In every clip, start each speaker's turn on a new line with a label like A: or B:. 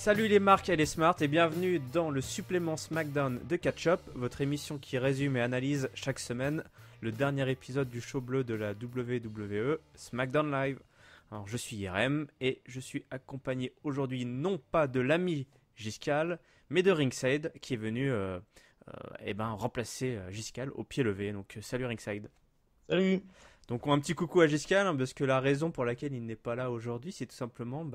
A: Salut les marques et les smarts et bienvenue dans le supplément SmackDown de Catch-Up, votre émission qui résume et analyse chaque semaine le dernier épisode du show bleu de la WWE, SmackDown Live. Alors je suis IRM et je suis accompagné aujourd'hui non pas de l'ami Giscal, mais de Ringside qui est venu remplacer Giscal au pied levé. Donc salut Ringside.
B: Salut.
A: Donc un petit coucou à Giscal, hein, parce que la raison pour laquelle il n'est pas là aujourd'hui, c'est tout simplement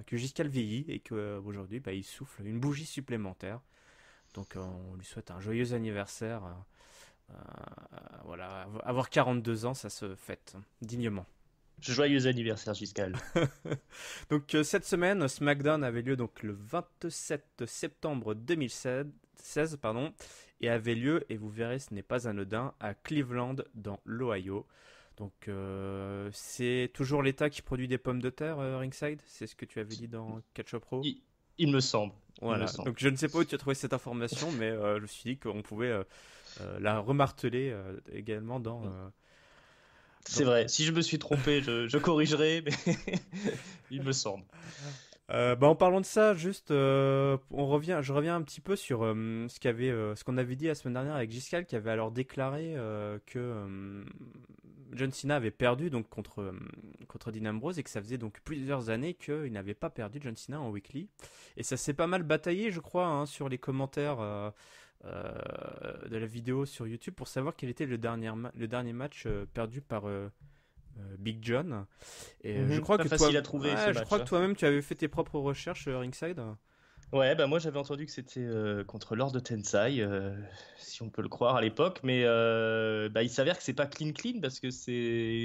A: que Giscal vieillit et qu'aujourd'hui il souffle une bougie supplémentaire. Donc on lui souhaite un joyeux anniversaire. Voilà, avoir 42 ans, ça se fête dignement.
B: Joyeux anniversaire, Giscal.
A: Donc cette semaine, SmackDown avait lieu donc le 27 septembre 2016, pardon, et avait lieu, et vous verrez, ce n'est pas anodin, à Cleveland dans l'Ohio. Donc c'est toujours l'État qui produit des pommes de terre, Ringside. C'est ce que tu avais dit dans Catch-Up Pro.
B: Il me semble.
A: Voilà. Donc je ne sais pas où tu as trouvé cette information, mais je me suis dit qu'on pouvait la remarteler également dans.
B: C'est vrai. Si je me suis trompé, je corrigerai, mais il me semble.
A: En parlant de ça, juste, je reviens un petit peu sur ce qu'on avait dit la semaine dernière avec Giscal, qui avait alors déclaré que John Cena avait perdu donc contre Dean Ambrose et que ça faisait donc plusieurs années qu'il n'avait pas perdu John Cena en weekly. Et ça s'est pas mal bataillé, je crois, hein, sur les commentaires de la vidéo sur YouTube pour savoir quel était le dernier match perdu par Big John. Et
B: Je crois que facile à trouver ce match.
A: Je crois que toi-même tu avais fait tes propres recherches Ringside.
B: Ouais, bah moi j'avais entendu que c'était contre Lord de Tensai, si on peut le croire à l'époque, mais il s'avère que c'est pas clean parce que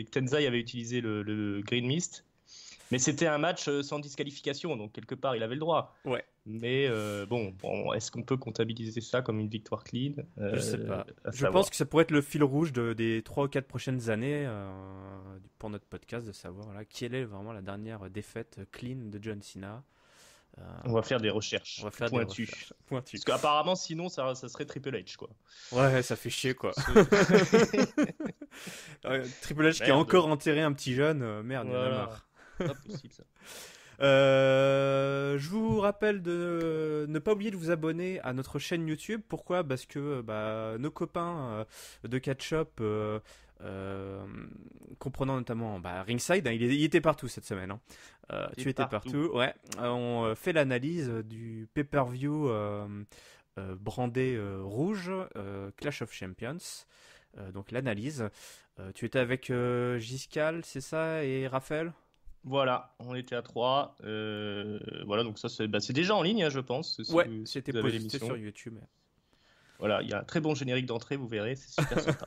B: Tensai avait utilisé le Green Mist, mais c'était un match sans disqualification, donc quelque part il avait le droit.
A: Ouais.
B: Mais bon, est-ce qu'on peut comptabiliser ça comme une victoire clean?
A: Je sais pas. Je pense que ça pourrait être le fil rouge des 3 ou 4 prochaines années pour notre podcast, de savoir là, quelle est vraiment la dernière défaite clean de John Cena.
B: On va faire des recherches pointues. Parce qu'apparemment, sinon, ça serait Triple H, quoi.
A: Ouais, ça fait chier, quoi. Triple H qui a encore enterré un petit jeune. Merde, il y en a marre.
B: Pas possible, ça.
A: Je vous rappelle de ne pas oublier de vous abonner à notre chaîne YouTube. Pourquoi ? Parce que nos copains de Catch-Up, comprenant notamment Ringside, hein, il était partout cette semaine. Hein. Tu étais partout. Ouais. On fait l'analyse du pay-per-view brandé rouge, Clash of Champions. Donc l'analyse. Tu étais avec Giscal, c'est ça, et Raphaël ?
B: Voilà, on était à 3. Voilà, donc ça c'est déjà en ligne, hein, je pense.
A: Ouais, c'était posté sur YouTube.
B: Voilà, il y a un très bon générique d'entrée, vous verrez, c'est super sympa.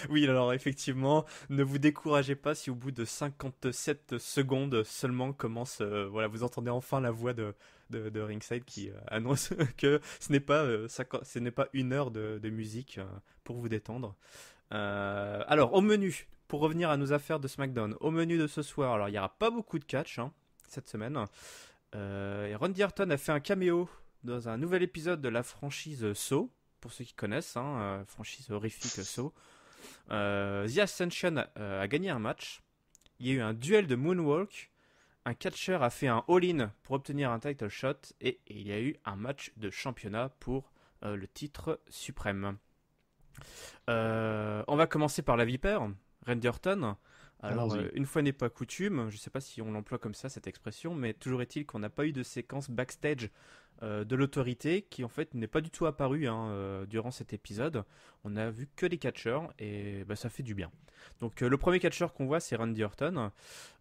A: Oui, alors effectivement, ne vous découragez pas si au bout de 57 secondes seulement vous entendez enfin la voix de Ringside qui annonce que ce n'est pas une heure de musique pour vous détendre. Alors, au menu, pour revenir à nos affaires de SmackDown, au menu de ce soir, alors il n'y aura pas beaucoup de catch cette semaine. Et Randy Orton a fait un caméo dans un nouvel épisode de la franchise Saw. Pour ceux qui connaissent, franchise horrifique Saw. The Ascension a gagné un match. Il y a eu un duel de Moonwalk. Un catcheur a fait un all-in pour obtenir un title shot. Et il y a eu un match de championnat pour le titre suprême. On va commencer par la vipère, Randy Orton. Alors, une fois n'est pas coutume, je ne sais pas si on l'emploie comme ça, cette expression, mais toujours est-il qu'on n'a pas eu de séquence backstage de l'autorité qui en fait n'est pas du tout apparu durant cet épisode. On a vu que les catcheurs et ça fait du bien. Donc le premier catcheur qu'on voit, c'est Randy Orton,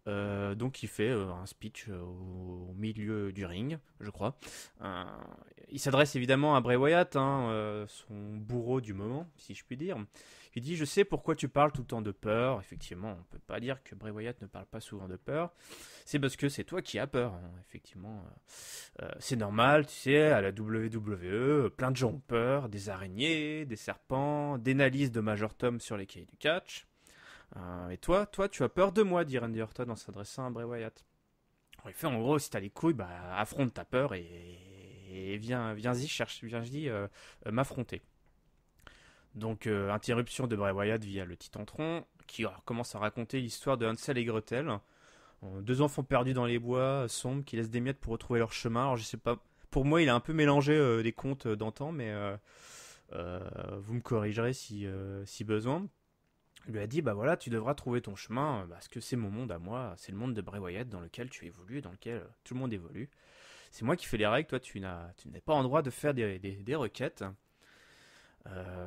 A: donc il fait un speech au milieu du ring, je crois. Il s'adresse évidemment à Bray Wyatt, son bourreau du moment, si je puis dire. Il dit: je sais pourquoi tu parles tout le temps de peur. Effectivement, on peut pas dire que Bray Wyatt ne parle pas souvent de peur. C'est parce que c'est toi qui as peur. Effectivement, c'est normal, tu sais, à la WWE, plein de gens ont peur, des araignées, des serpents, des analyses de Major Tom sur les cahiers du catch. Et toi, tu as peur de moi, dit Randy Orton en s'adressant à Bray Wyatt. Il fait en gros, si t'as les couilles, affronte ta peur et viens-y m'affronter. Donc, interruption de Bray Wyatt via le Titantron, qui commence à raconter l'histoire de Hansel et Gretel. Deux enfants perdus dans les bois, sombres, qui laissent des miettes pour retrouver leur chemin. Alors je sais pas, pour moi il a un peu mélangé les contes d'antan, mais vous me corrigerez si besoin. Il lui a dit, bah voilà, tu devras trouver ton chemin, parce que c'est mon monde à moi, c'est le monde de Bray Wyatt dans lequel tu évolues, dans lequel tout le monde évolue. C'est moi qui fais les règles, toi tu n'es pas en droit de faire des requêtes.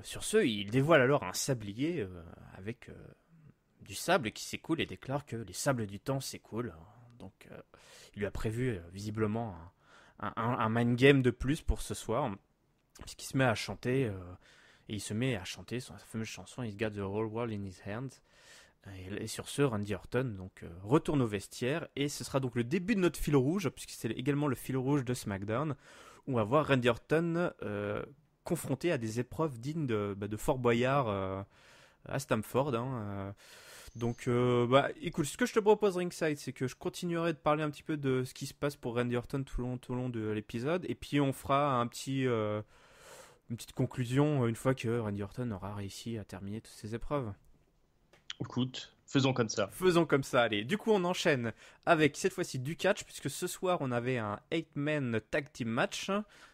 A: Sur ce, il dévoile alors un sablier avec du sable qui s'écoule et déclare que les sables du temps s'écoulent. Donc il lui a prévu visiblement un mind game de plus pour ce soir, puisqu'il se met à chanter, et il se met à chanter sa fameuse chanson He's got the whole world in his hands. Et sur ce, Randy Orton donc, retourne au vestiaire, et ce sera donc le début de notre fil rouge, puisque c'est également le fil rouge de SmackDown, où on va voir Randy Orton confronté à des épreuves dignes de Fort Boyard à Stamford. Donc, écoute, ce que je te propose, Ringside, c'est que je continuerai de parler un petit peu de ce qui se passe pour Randy Orton tout au long de l'épisode, et puis on fera une petite conclusion une fois que Randy Orton aura réussi à terminer toutes ses épreuves.
B: Écoute, faisons comme ça.
A: Faisons comme ça, allez. Du coup, on enchaîne avec cette fois-ci du catch, puisque ce soir, on avait un 8-man tag team match,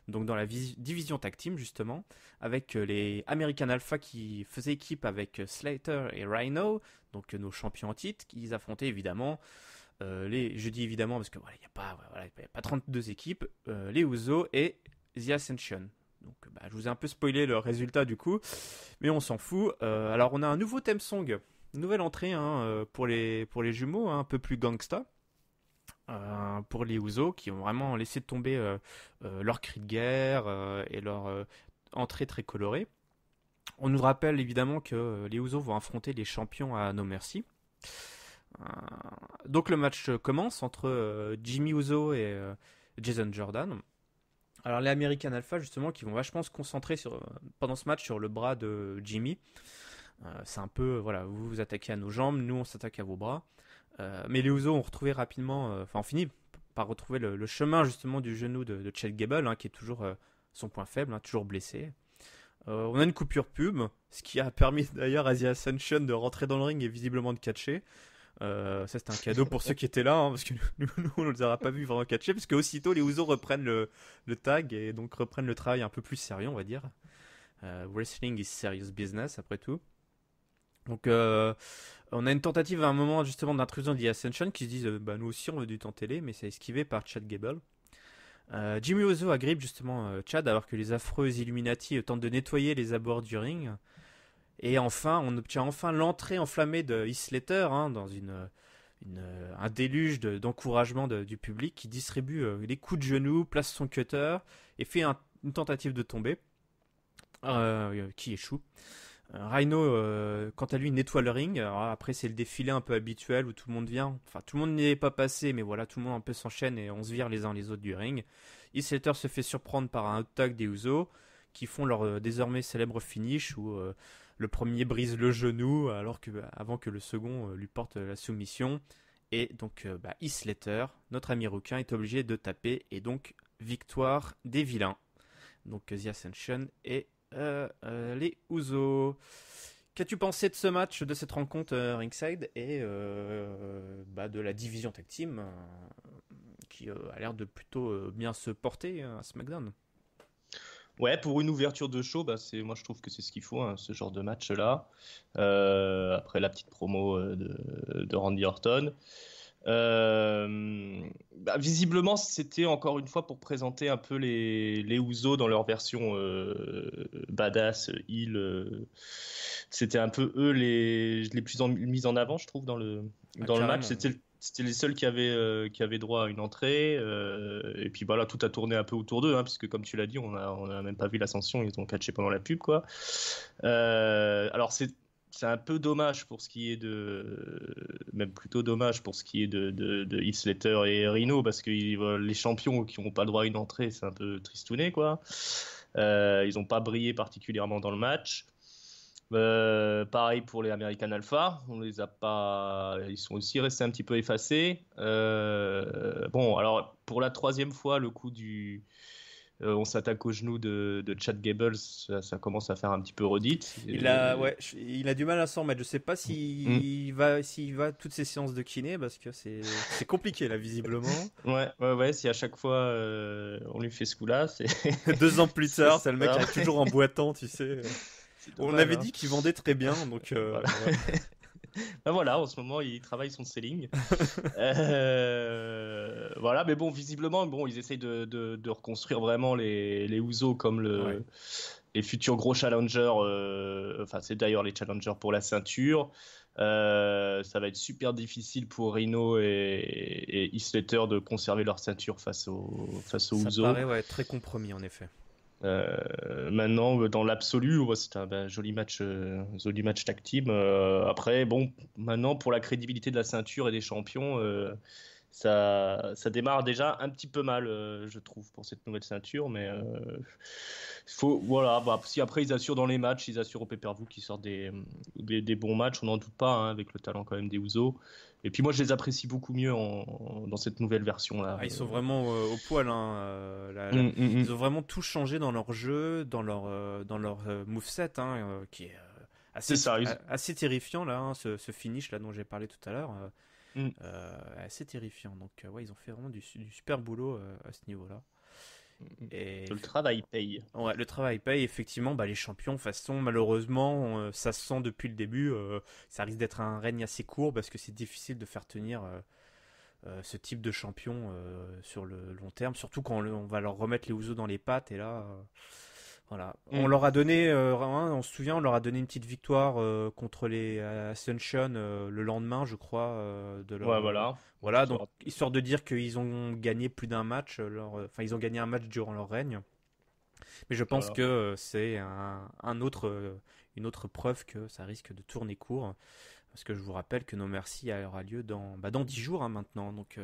A: donc dans la division tag team, justement, avec les American Alpha qui faisaient équipe avec Slater et Rhino, donc nos champions en titre, qui affrontaient évidemment, je dis évidemment parce que voilà, il n'y a pas 32 équipes, les Usos et The Ascension. Donc, je vous ai un peu spoilé le résultat du coup, mais on s'en fout. Alors, on a un nouveau theme song. Nouvelle entrée pour les jumeaux, un peu plus gangsta. Pour les Usos qui ont vraiment laissé tomber leur cri de guerre et leur entrée très colorée. On nous rappelle évidemment que les Usos vont affronter les champions à No Mercy. Donc le match commence entre Jimmy Uso et Jason Jordan. Alors les American Alpha justement qui vont vachement se concentrer pendant ce match sur le bras de Jimmy. C'est un peu, voilà, vous vous attaquez à nos jambes, nous on s'attaque à vos bras. Mais les Usos ont retrouvé rapidement, on finit par retrouver le chemin justement du genou de Chad Gable, qui est toujours son point faible, toujours blessé. On a une coupure pub, ce qui a permis d'ailleurs à The Ascension de rentrer dans le ring et visiblement de catcher. Ça c'était un cadeau pour ceux qui étaient là, parce que nous on ne les aura pas vus vraiment catcher, parce que aussitôt les Usos reprennent le tag et donc reprennent le travail un peu plus sérieux, on va dire. Wrestling is serious business après tout. Donc on a une tentative à un moment justement d'intrusion de The Ascension qui se disent nous aussi on veut du temps télé, mais c'est esquivé par Chad Gable. Jimmy Uso agrippe justement Chad alors que les affreux Illuminati tentent de nettoyer les abords du ring. Et enfin, on obtient l'entrée enflammée de Heath Slater dans un déluge d'encouragement du public qui distribue les coups de genoux, place son cutter et fait une tentative de tomber qui échoue. Rhino, quant à lui, nettoie le ring. Alors après, c'est le défilé un peu habituel où tout le monde vient. Enfin, tout le monde n'y est pas passé, mais voilà, tout le monde un peu s'enchaîne et on se vire les uns les autres du ring. Heath Slater se fait surprendre par un hot tag des Usos qui font leur désormais célèbre finish où le premier brise le genou avant que le second lui porte la soumission. Et donc, Heath Slater, notre ami rouquin, est obligé de taper et donc victoire des vilains. Donc, The Ascension et les Usos. Qu'as-tu pensé de ce match, de cette rencontre ringside et de la division tag team qui a l'air de plutôt bien se porter à SmackDown?
B: Ouais, pour une ouverture de show, moi je trouve que c'est ce qu'il faut, ce genre de match-là. Après la petite promo de Randy Orton. Visiblement, c'était encore une fois pour présenter un peu les Usos dans leur version badass, heel. C'était un peu eux les plus mis en avant, je trouve, dans le match. C'était les seuls qui avaient droit à une entrée. Et puis voilà, tout a tourné un peu autour d'eux, puisque comme tu l'as dit, on n'a même pas vu l'ascension, ils ont catché pendant la pub, quoi. Alors c'est un peu dommage pour ce qui est même plutôt dommage pour ce qui est de Heath Slater et Rhino, parce que les champions qui n'ont pas le droit à une entrée, c'est un peu tristouné, quoi. Ils n'ont pas brillé particulièrement dans le match. Pareil pour les American Alpha, on les a pas, ils sont aussi restés un petit peu effacés. Bon, alors pour la troisième fois, le coup on s'attaque aux genoux de Chad Gables, ça commence à faire un petit peu redite.
A: Il a du mal à s'en remettre. Je sais pas s'il va toutes ces séances de kiné parce que c'est compliqué là visiblement.
B: Ouais, si à chaque fois on lui fait ce coup-là, c'est
A: 2 ans plus
B: c'est
A: tard, c'est le mec qui
B: ça.
A: arrive toujours en boitant, tu sais.
B: C'est
A: On
B: dommage,
A: avait
B: hein.
A: dit qu'il vendait très bien, donc
B: Voilà.
A: ouais.
B: Ben voilà, en ce moment, il travaille son selling. Voilà, mais bon, visiblement, bon, ils essayent de reconstruire vraiment les Usos comme
A: Ouais.
B: les futurs gros challengers. Enfin, c'est d'ailleurs les challengers pour la ceinture. Ça va être super difficile pour Rhino et Heath Slater de conserver leur ceinture face aux
A: Ça
B: Usos.
A: paraît ouais, très compromis en effet.
B: Maintenant, dans l'absolu, ouais, c'est un joli match tag team. Après, bon, maintenant, pour la crédibilité de la ceinture et des champions, ça démarre déjà un petit peu mal, je trouve, pour cette nouvelle ceinture. Mais voilà, bah, si après ils assurent dans les matchs, ils assurent au pay-per-view qu'ils sortent des bons matchs, on n'en doute pas, hein, avec le talent quand même des Usos. Et puis moi, je les apprécie beaucoup mieux dans cette nouvelle version là.
A: Ah, ils sont vraiment au poil. Hein, ils ont vraiment tout changé dans leur jeu, dans leur moveset, hein, qui est
B: C'est ça.
A: assez terrifiant là, hein, ce finish là dont j'ai parlé tout à l'heure.
B: Mm.
A: Assez terrifiant. Donc ouais, ils ont fait vraiment du super boulot à ce niveau-là. Et
B: Le travail paye.
A: ouais, le travail paye. Effectivement, bah, les champions, de toute façon, malheureusement, ça se sent depuis le début. Ça risque d'être un règne assez court parce que c'est difficile de faire tenir ce type de champion sur le long terme. Surtout quand on va leur remettre les Usos dans les pattes. Et là, voilà. On
B: Mm.
A: leur a donné, on se souvient, on leur a donné une petite victoire contre les Ascension le lendemain, je crois, de leur.
B: Ouais, voilà.
A: Voilà, donc histoire de dire qu'ils ont gagné plus d'un match, enfin ils ont gagné un match durant leur règne. Mais je pense
B: Voilà.
A: que c'est une autre preuve que ça risque de tourner court. Parce que je vous rappelle que No Mercy aura lieu dans 10 jours hein, maintenant. Donc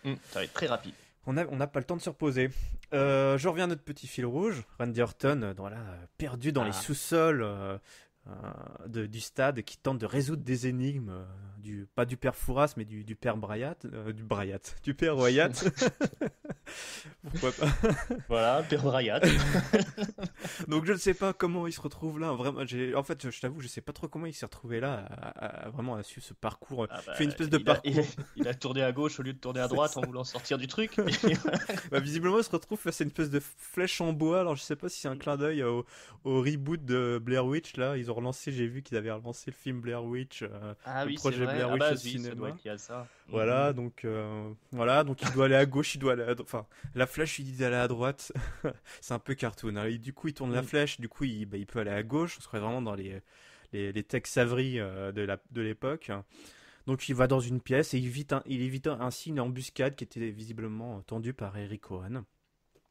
B: Ça va être très rapide.
A: on n'a pas le temps de se reposer. Je reviens à notre petit fil rouge. Randy Orton, voilà, perdu dans les
B: Ah.
A: sous-sols du stade, qui tente de résoudre des énigmes, pas du père Fouras, mais du père du père Wyatt. Pourquoi pas.
B: Voilà, Père Brayat.
A: Donc je ne sais pas comment il se retrouve là. Vraiment, en fait, je t'avoue, je sais pas trop comment il s'est retrouvé là, vraiment à suivre ce parcours.
B: Ah
A: Il
B: bah,
A: fait une espèce de
B: il a,
A: parcours.
B: il a tourné à gauche au lieu de tourner à
A: C'est
B: droite
A: ça.
B: en voulant sortir du truc.
A: Bah, visiblement, il se retrouve face à une espèce de flèche en bois. Alors je sais pas si c'est un clin d'œil au reboot de Blair Witch. Là, ils ont relancé. J'ai vu qu'ils avaient relancé le film Blair Witch,
B: Ah
A: le
B: oui, c'est
A: projet
B: vrai.
A: Blair
B: Ah
A: Witch
B: bah
A: au
B: oui, ça doit
A: cinéma.
B: être lié à ça.
A: Voilà, donc il doit aller à gauche, enfin, la flèche il dit d'aller à droite. C'est un peu cartoon, hein. Et du coup, il tourne la
B: Mm.
A: flèche, du coup, il peut aller à gauche. On serait vraiment dans les Tex Avery de l'époque. Donc, il va dans une pièce et il évite ainsi une embuscade qui était visiblement tendue par Eric Cohen.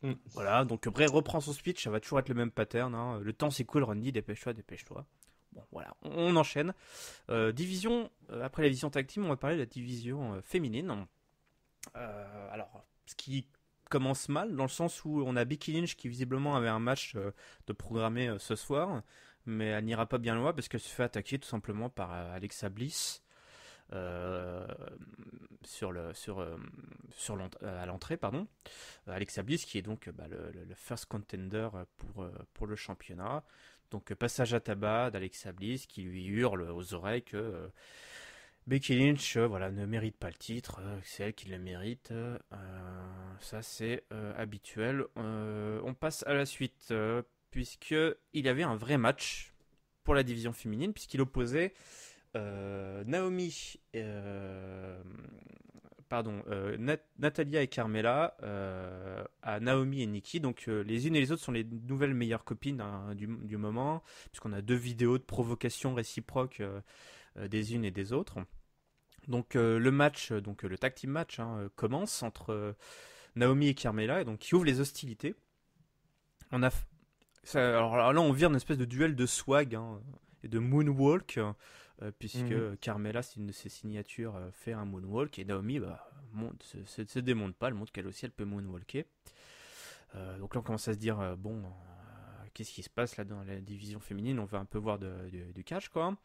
B: Mm.
A: Voilà, donc Bray reprend son speech, ça va toujours être le même pattern, hein. Le temps s'écoule, Randy, dépêche-toi, dépêche-toi. Bon, voilà, on enchaîne. Après la division tag team, on va parler de la division féminine. Alors, ce qui commence mal, dans le sens où on a Becky Lynch qui visiblement avait un match de programmé ce soir, mais elle n'ira pas bien loin parce qu'elle se fait attaquer tout simplement par Alexa Bliss euh, à l'entrée, pardon. Alexa Bliss qui est donc le first contender pour le championnat. Donc passage à tabac d'Alexa Bliss qui lui hurle aux oreilles que Becky Lynch, voilà, ne mérite pas le titre, c'est elle qui le mérite. Ça c'est habituel. On passe à la suite, puisque il y avait un vrai match pour la division féminine, puisqu'il opposait Natalia et Carmella à Naomi et Nikki. Donc les unes et les autres sont les nouvelles meilleures copines hein, du moment, puisqu'on a 2 vidéos de provocation réciproque des unes et des autres. Donc le match, donc le tag team match hein, commence entre Naomi et Carmella, et donc qui ouvre les hostilités. Alors là on vire une espèce de duel de swag hein, et de moonwalk, puisque Carmella, c'est une de ses signatures, fait un moonwalk, et Naomi se démonte pas, elle montre qu'elle aussi elle peut moonwalker. Donc là on commence à se dire bon, qu'est-ce qui se passe là dans la division féminine? On va un peu voir du catch, quoi.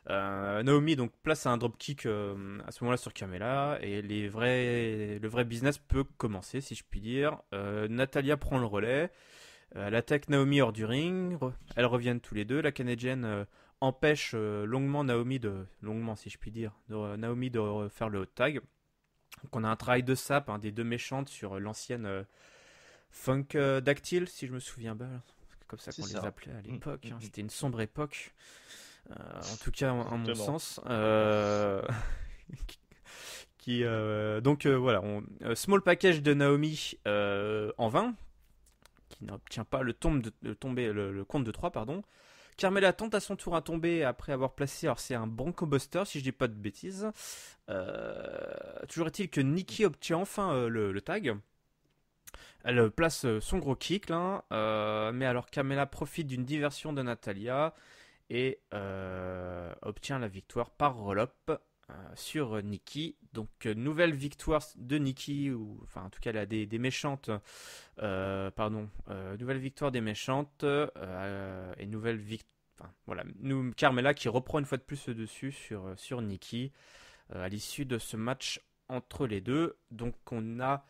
A: Naomi donc place un dropkick à ce moment-là sur Carmella et le vrai business peut commencer, si je puis dire. Natalya prend le relais, elle attaque Naomi hors du ring, elles reviennent tous les deux. La Canadienne empêche longuement Naomi si je puis dire, Naomi de faire le hot tag. Donc on a un travail de sap des deux méchantes sur l'ancienne Funk Dactyl, si je me souviens bien. C'est comme ça qu'on les appelait à l'époque. C'était une sombre époque. En tout cas, en mon sens. Donc voilà, small package de Naomi en 20, qui n'obtient pas le compte de 3, pardon. Carmella tente à son tour à tomber après avoir placé, alors c'est un Bronco Buster si je dis pas de bêtises. Toujours est-il que Nikki obtient enfin le tag. Elle place son gros kick là, mais alors Carmella profite d'une diversion de Natalya et obtient la victoire par roll-up sur Nikki. Donc nouvelle victoire de Nikki, enfin en tout cas elle a des méchantes, nouvelle victoire des méchantes et nouvelle victoire. Enfin, voilà, Carmella qui reprend une fois de plus le dessus sur Nikki à l'issue de ce match entre les deux. Donc on a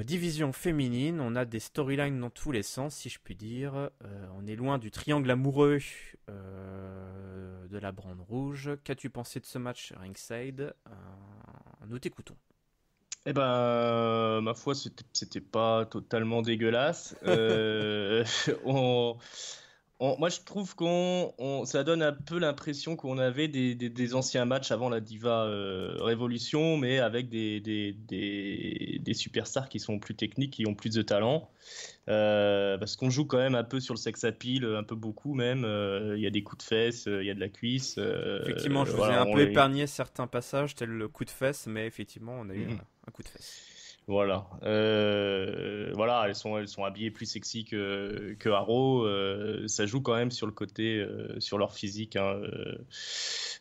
A: division féminine, on a des storylines dans tous les sens, si je puis dire. On est loin du triangle amoureux de la brande rouge. Qu'as-tu pensé de ce match ringside? Nous t'écoutons.
B: Eh ben, ma foi, c'était pas totalement dégueulasse. Moi, je trouve ça donne un peu l'impression qu'on avait des anciens matchs avant la Diva Révolution, mais avec des superstars qui sont plus techniques, qui ont plus de talent. Parce qu'on joue quand même un peu sur le sex appeal, un peu beaucoup même. Il y a des coups de fesses, il y a de la cuisse.
A: Effectivement, je vous ai un peu épargné certains passages, tel le coup de fesse, mais effectivement, on a eu un coup de fesse.
B: Voilà, elles sont habillées plus sexy que Arrow. Ça joue quand même sur le côté, sur leur physique.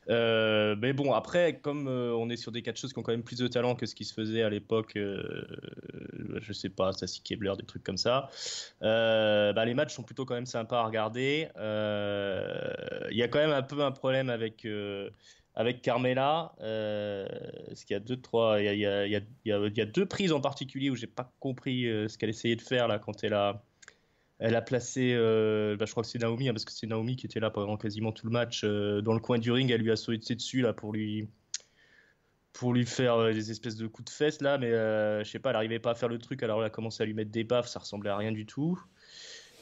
B: Mais bon, après, comme on est sur des catcheuses qui ont quand même plus de talent que ce qui se faisait à l'époque, je sais pas, Sassy Kebler, des trucs comme ça. Les matchs sont plutôt quand même sympas à regarder. Il y a quand même un peu un problème avec Carmella, parce qu'il y a il y a deux prises en particulier où j'ai pas compris ce qu'elle essayait de faire là quand elle a placé, je crois que c'est Naomi, parce que c'est Naomi qui était là pendant quasiment tout le match dans le coin du ring. Elle lui a sauté dessus là pour lui faire des espèces de coups de fesses là, mais je sais pas, elle arrivait pas à faire le truc, alors elle a commencé à lui mettre des baffes, ça ressemblait à rien du tout.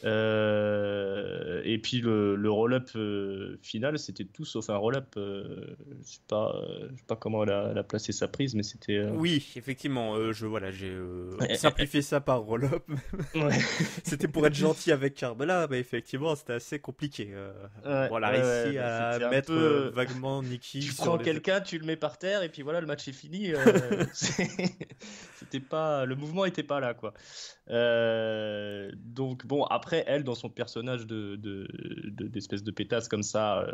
B: Et puis le roll-up final, c'était tout sauf un roll-up. Je sais pas comment elle a placé sa prise, mais c'était.
A: Oui, effectivement, j'ai simplifié ça par roll-up.
B: Ouais.
A: C'était pour être gentil avec Carmella, mais effectivement, c'était assez compliqué. Elle a réussi à mettre vaguement Nikki.
B: Tu prends quelqu'un, tu le mets par terre, et puis voilà, le match est fini. C'était pas, le mouvement était pas là, quoi. Donc bon, après elle, dans son personnage d'espèce de pétasse comme ça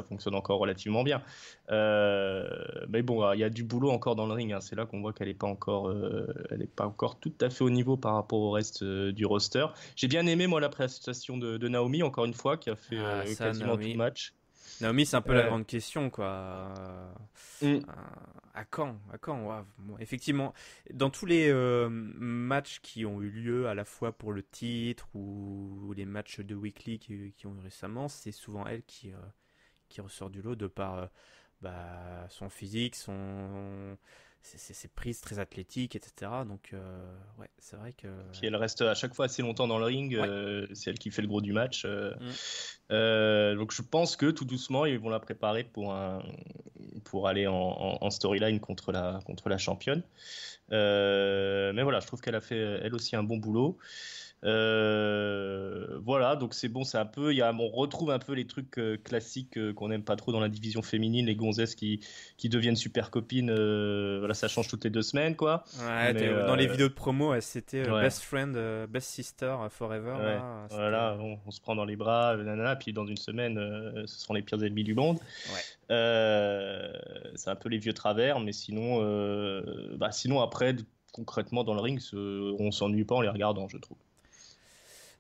B: fonctionne encore relativement bien. Mais bon, il y a du boulot encore dans le ring. C'est là qu'on voit qu'elle est pas encore tout à fait au niveau par rapport au reste du roster. J'ai bien aimé moi la prestation de Naomi, encore une fois, qui a fait quasiment tout le match.
A: Naomi, c'est un peu la grande question, quoi. À quand ouais. Bon, effectivement, dans tous les matchs qui ont eu lieu à la fois pour le titre ou les matchs de Weekly qui ont eu récemment, c'est souvent elle qui ressort du lot de par son physique, ses prises très athlétiques, etc. Donc, ouais, c'est vrai que.
B: Puis elle reste à chaque fois assez longtemps dans le ring. Ouais. C'est elle qui fait le gros du match. Donc, je pense que tout doucement, ils vont la préparer pour aller en storyline contre la championne. Mais voilà, je trouve qu'elle a fait elle aussi un bon boulot. Voilà, donc c'est bon, c'est un peu, on retrouve un peu les trucs classiques qu'on n'aime pas trop dans la division féminine, les gonzesses qui deviennent super copines. Voilà, ça change toutes les 2 semaines, quoi.
A: Ouais, dans les vidéos de promo, c'était best friend, best sister forever.
B: Ouais,
A: là,
B: voilà, on se prend dans les bras, nanana, puis dans une semaine, ce seront les pires ennemis du monde.
A: Ouais.
B: C'est un peu les vieux travers, mais sinon après, concrètement dans le ring, on s'ennuie pas en les regardant, je trouve.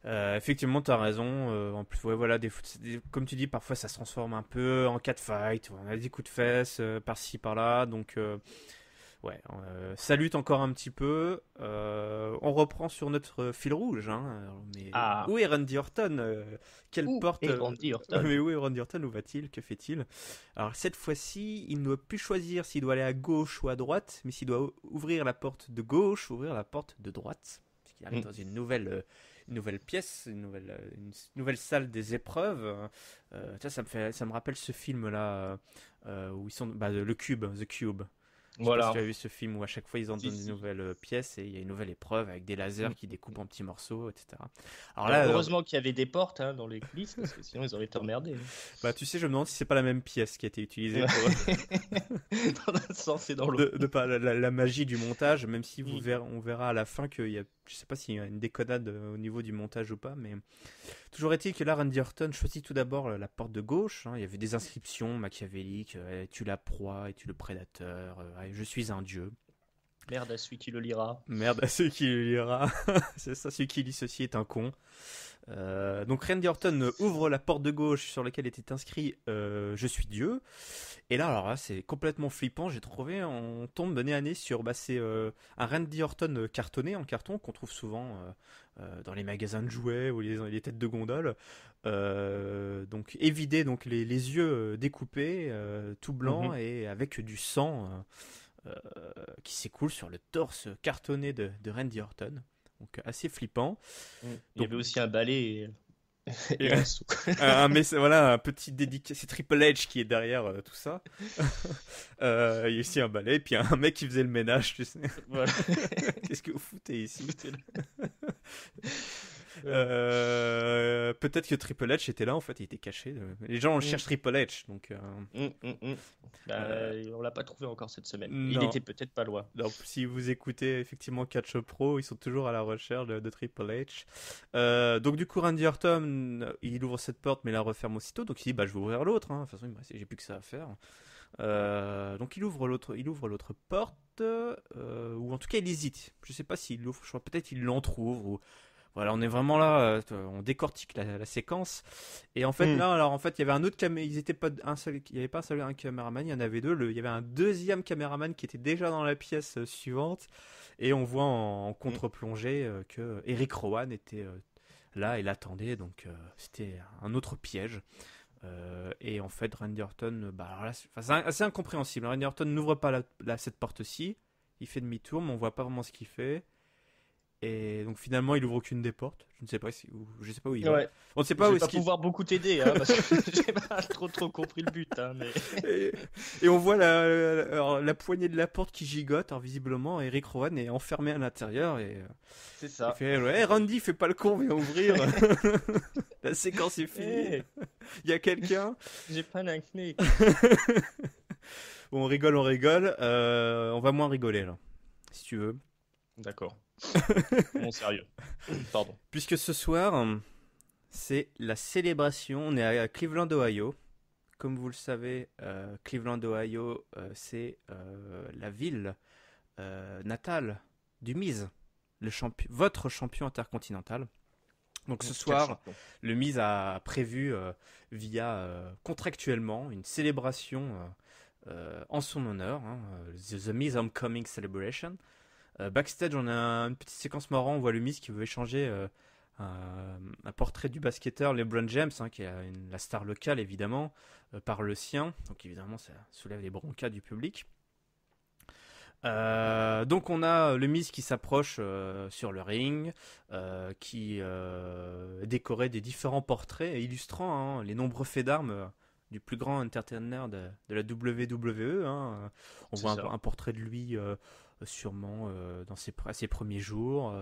A: Effectivement, t'as raison. En plus, ouais, voilà, comme tu dis, parfois ça se transforme un peu en catfight. On a des coups de fesses par-ci par-là, donc ouais, ça lutte encore un petit peu. On reprend sur notre fil rouge, hein. Mais
B: Ah,
A: où est Randy Orton? Quelle
B: où
A: porte
B: est Randy Orton?
A: Mais où est Randy Orton? Où va-t-il? Que fait-il? Alors cette fois-ci, il ne doit plus choisir s'il doit aller à gauche ou à droite, mais s'il doit ouvrir la porte de gauche ou ouvrir la porte de droite. Parce qu'il arrive dans une nouvelle pièce, une nouvelle salle des épreuves. Ça me rappelle ce film-là où ils sont, bah, le Cube, The Cube. Je sais pas si
B: Voilà.
A: tu as vu ce film où à chaque fois ils entrent
B: Si,
A: dans une
B: si.
A: nouvelle pièce et il y a une nouvelle épreuve avec des lasers qui découpent en petits morceaux, etc. Alors
B: Alors,
A: là,
B: heureusement qu'il y avait des portes dans les coulisses, parce que sinon ils auraient été emmerdés.
A: bah, tu sais, je me demande si c'est pas la même pièce qui a été utilisée
B: Ouais.
A: pour
B: Dans un sens et dans l'autre.
A: de par la magie du montage, même si
B: Mm.
A: on verra à la fin qu'il y a, je sais pas s'il y a une déconnade au niveau du montage ou pas, mais toujours est-il que là, Randy Orton choisit tout d'abord la porte de gauche. Hein. Il y avait des inscriptions machiavéliques. Es-tu la proie? Es-tu le prédateur? Je suis un dieu.
B: Merde à celui qui le lira.
A: Merde à celui qui le lira. C'est ça, celui qui lit ceci est un con. Donc Randy Orton ouvre la porte de gauche sur laquelle était inscrit Je suis Dieu. Et là, alors là, c'est complètement flippant. J'ai trouvé, on tombe de nez à nez sur c'est un Randy Orton cartonné en carton qu'on trouve souvent dans les magasins de jouets ou les têtes de gondole. Donc évidé, donc les yeux découpés, tout blanc
B: Mhm.
A: et avec du sang qui s'écoule sur le torse cartonné de Randy Orton. Donc assez flippant.
B: Mm. Il y
A: Donc
B: avait aussi un balai et
A: et,
B: un seau.
A: voilà, un petit dédicace. C'est Triple H qui est derrière tout ça. Il y a aussi un balai, et puis un mec qui faisait le ménage, tu sais.
B: Voilà.
A: Qu'est-ce que vous foutez ici?
B: Ouais.
A: Peut-être que Triple H était là, en fait, il était caché. Les gens
B: Mm.
A: cherchent Triple H, donc
B: Bah,
A: euh,
B: on l'a pas trouvé encore cette semaine. Il
A: non.
B: était peut-être pas loin.
A: Donc, si vous écoutez effectivement Catch Pro, ils sont toujours à la recherche de Triple H. Donc du coup, Randy Orton, il ouvre cette porte, mais la referme aussitôt. Donc il dit, bah je vais ouvrir l'autre. Hein. De toute façon, j'ai plus que ça à faire. Donc il ouvre l'autre porte, ou en tout cas il hésite. Je sais pas s'il l'ouvre. Je crois peut-être qu'il l'entrouvre. Ou voilà, on est vraiment là, on décortique la séquence. Et en fait,
B: Mm.
A: là, alors en fait, il y avait un autre caméraman, ils étaient pas un seul, il y avait pas un seul un caméraman, il y en avait deux. Il y avait un deuxième caméraman qui était déjà dans la pièce suivante. Et on voit en contre-plongée que Eric Rowan était là et l'attendait. Donc c'était un autre piège. Et en fait, Randy Orton, bah, alors là, c'est assez incompréhensible. Randy Orton n'ouvre pas cette porte-ci. Il fait demi-tour, mais on voit pas vraiment ce qu'il fait. Et donc finalement, il ouvre aucune des portes. Je ne sais pas je sais pas où il va.
B: Ouais.
A: On ne sait
B: Je
A: pas où
B: vais
A: est-ce
B: pas
A: qu'il.
B: pouvoir beaucoup t'aider, parce que j'ai pas trop compris le but, mais.
A: Et, et on voit alors, la poignée de la porte qui gigote. Alors visiblement, Eric Rowan est enfermé à l'intérieur et
B: C'est
A: il
B: ça.
A: fait ouais, Randy, fais pas le con, viens ouvrir. La séquence est finie.
B: Hey,
A: Il y a quelqu'un.
B: j'ai pas un knick.
A: On rigole, on rigole. On va moins rigoler là, si tu veux.
B: D'accord. Bon, sérieux. Pardon.
A: Puisque ce soir, c'est la célébration. On est à Cleveland, Ohio. Comme vous le savez, Cleveland, Ohio, c'est la ville natale du Miz, votre champion intercontinental. Donc ce
B: Quel
A: soir,
B: champion.
A: le Miz a prévu via contractuellement une célébration en son honneur, hein, The Miz Homecoming Celebration. Backstage, on a une petite séquence marrante, on voit le Miz qui veut échanger un portrait du basketteur LeBron James, hein, qui est la star locale évidemment, par le sien. Donc évidemment, ça soulève les broncas du public. Donc on a le Miz qui s'approche sur le ring, qui décorait des différents portraits illustrant les nombreux faits d'armes du plus grand entertainer de la WWE. Hein. On
B: C'est
A: voit
B: ça.
A: un portrait de lui sûrement dans à ses premiers jours,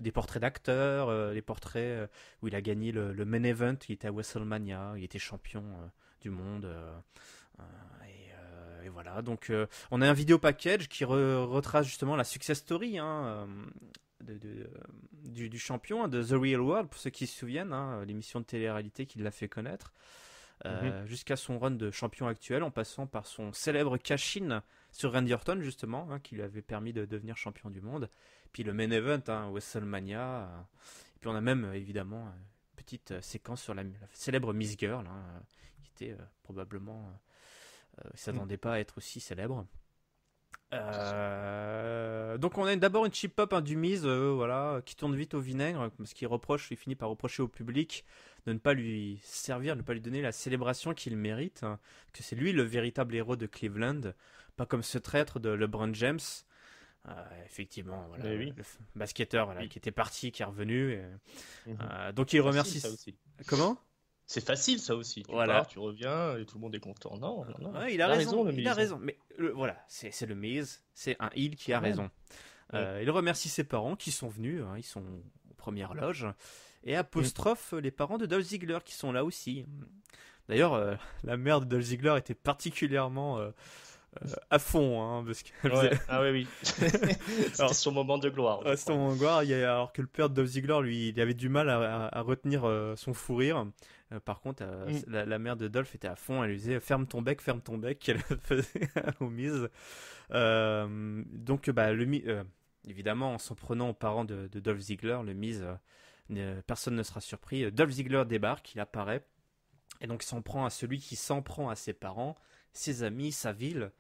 A: des portraits d'acteurs, des portraits où il a gagné le main event, il était à WrestleMania, il était champion du monde. Et voilà, donc on a un vidéo package qui retrace justement la success story, hein, du champion, hein, de The Real World, pour ceux qui se souviennent, hein, l'émission de télé-réalité qui l'a fait connaître, jusqu'à son run de champion actuel, en passant par son célèbre cash-in sur Randy Orton, justement, hein, qui lui avait permis de devenir champion du monde. Puis le main event, hein, WrestleMania. puis on a même évidemment une petite séquence sur la célèbre Miss Girl, hein, qui était probablement... il s'attendait pas à être aussi célèbre. Donc on a d'abord une chip pop du Miz, voilà, qui tourne vite au vinaigre, parce qu'il finit par reprocher au public de ne pas lui servir, de ne pas lui donner la célébration qu'il mérite, hein, que c'est lui le véritable héros de Cleveland, pas comme ce traître de LeBron James. Effectivement, voilà,
B: oui.
A: le basketteur, voilà,
B: oui.
A: qui était parti, qui est revenu. Donc il remercie.
B: Ça aussi.
A: Comment?
B: C'est facile, ça aussi. Tu pars, tu reviens, et tout le monde est content. Non.
A: Ouais, il a raison, il a raison. Mais voilà, c'est le Miz, c'est un heel qui a raison. Il remercie ses parents qui sont venus, hein, ils sont aux premières loges, et apostrophe les parents de Dolph Ziggler qui sont là aussi. D'ailleurs, la mère de Dolph Ziggler était particulièrement à fond, hein, parce que
B: Ah oui. C'était son moment de gloire.
A: Son moment de gloire, alors que le père de Dolph Ziggler, lui, il avait du mal à retenir son fou rire. Par contre, la mère de Dolph était à fond, elle lui disait ferme ton bec, qu'elle faisait au Miz. Donc, évidemment, en s'en prenant aux parents de Dolph Ziggler, le Miz, personne ne sera surpris. Dolph Ziggler débarque, il apparaît, et donc il s'en prend à celui qui s'en prend à ses parents, ses amis, sa ville.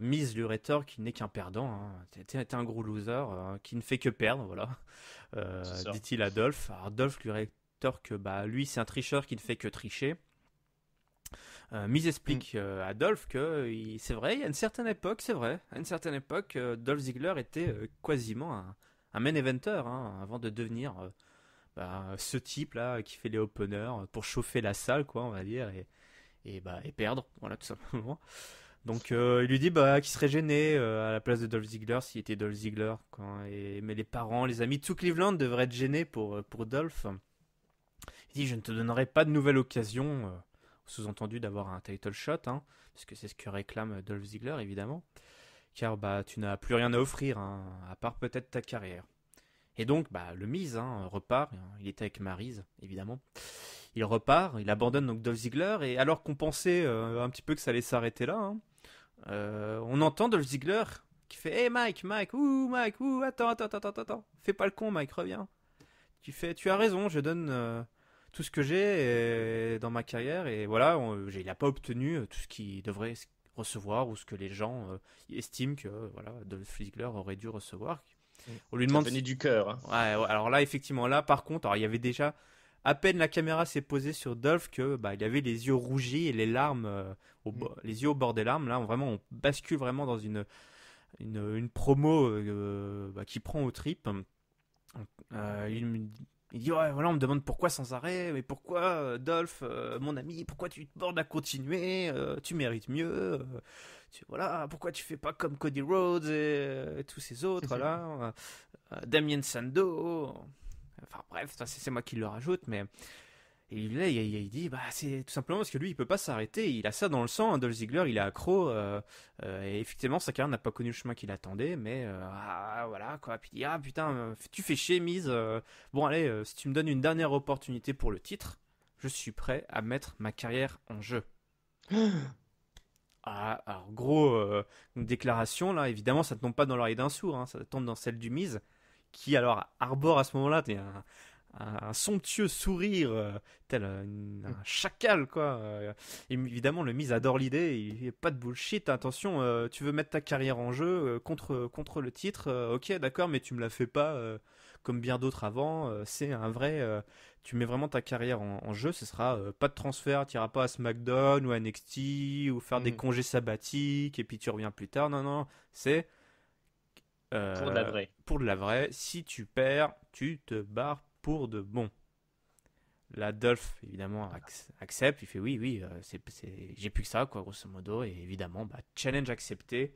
A: Miz lui rétorque qu'il n'est qu'un perdant, hein. T'es un gros loser qui ne fait que perdre, voilà. Dit-il à Dolph. Alors Dolph lui rétorque que lui c'est un tricheur qui ne fait que tricher. Miz explique à Dolph que c'est vrai, à une certaine époque, Dolph Ziggler était quasiment un main eventer, hein, avant de devenir ce type là qui fait les openers pour chauffer la salle, quoi, on va dire, et perdre, voilà, tout simplement. Donc il lui dit qu'il serait gêné à la place de Dolph Ziggler s'il était Dolph Ziggler, quoi. Mais les parents, les amis, tout Cleveland devrait être gêné pour Dolph. Il dit je ne te donnerai pas de nouvelle occasion, sous-entendu d'avoir un title shot, hein, parce que c'est ce que réclame Dolph Ziggler évidemment, car tu n'as plus rien à offrir, hein, à part peut-être ta carrière. Et donc le Miz, hein, repart, il était avec Maryse évidemment. Il repart, il abandonne donc Dolph Ziggler, et alors qu'on pensait un petit peu que ça allait s'arrêter là, hein, on entend Dolph Ziggler qui fait hey Mike, attends, fais pas le con Mike, reviens. Tu as raison, je donne tout ce que j'ai dans ma carrière, et voilà, il n'a pas obtenu tout ce qu'il devrait recevoir, ou ce que les gens estiment que Dolph Ziggler aurait dû recevoir. On lui demande.
B: Ça venait du cœur. Hein.
A: Ouais, alors là, effectivement, par contre, il y avait déjà. À peine la caméra s'est posée sur Dolph que il avait les yeux rougis et les larmes, les yeux au bord des larmes. Là, on bascule vraiment dans une promo qui prend aux tripes. Il dit ouais, voilà, on me demande pourquoi sans arrêt, mais pourquoi Dolph, mon ami, pourquoi tu te bornes à continuer, tu mérites mieux, voilà, pourquoi tu fais pas comme Cody Rhodes et tous ces autres là, Damien Sandow. Enfin bref, c'est moi qui le rajoute, mais et là il dit c'est tout simplement parce que lui il peut pas s'arrêter, il a ça dans le sang, hein, Dolph Ziggler, il est accro, et effectivement sa carrière n'a pas connu le chemin qu'il attendait, mais voilà quoi. Puis il dit putain, tu fais chier Miz, bon allez, si tu me donnes une dernière opportunité pour le titre, je suis prêt à mettre ma carrière en jeu. Alors gros, une déclaration là, évidemment ça ne tombe pas dans l'oreille d'un sourd, hein, ça tombe dans celle du Miz, qui alors arbore à ce moment-là un somptueux sourire, tel un chacal, quoi. Évidemment, le Miz adore l'idée, il n'y a pas de bullshit, attention, tu veux mettre ta carrière en jeu contre le titre, ok, d'accord, mais tu me la fais pas comme bien d'autres avant, c'est un vrai... tu mets vraiment ta carrière en jeu, ce sera pas de transfert, tu n'iras pas à SmackDown ou à NXT, ou faire des congés sabbatiques, et puis tu reviens plus tard, non, c'est...
B: pour de la vraie.
A: Pour de la vraie. Si tu perds, tu te barres pour de bon. Là, Dolph, évidemment, accepte. Il fait oui, j'ai plus que ça, quoi, grosso modo. Et évidemment, challenge accepté.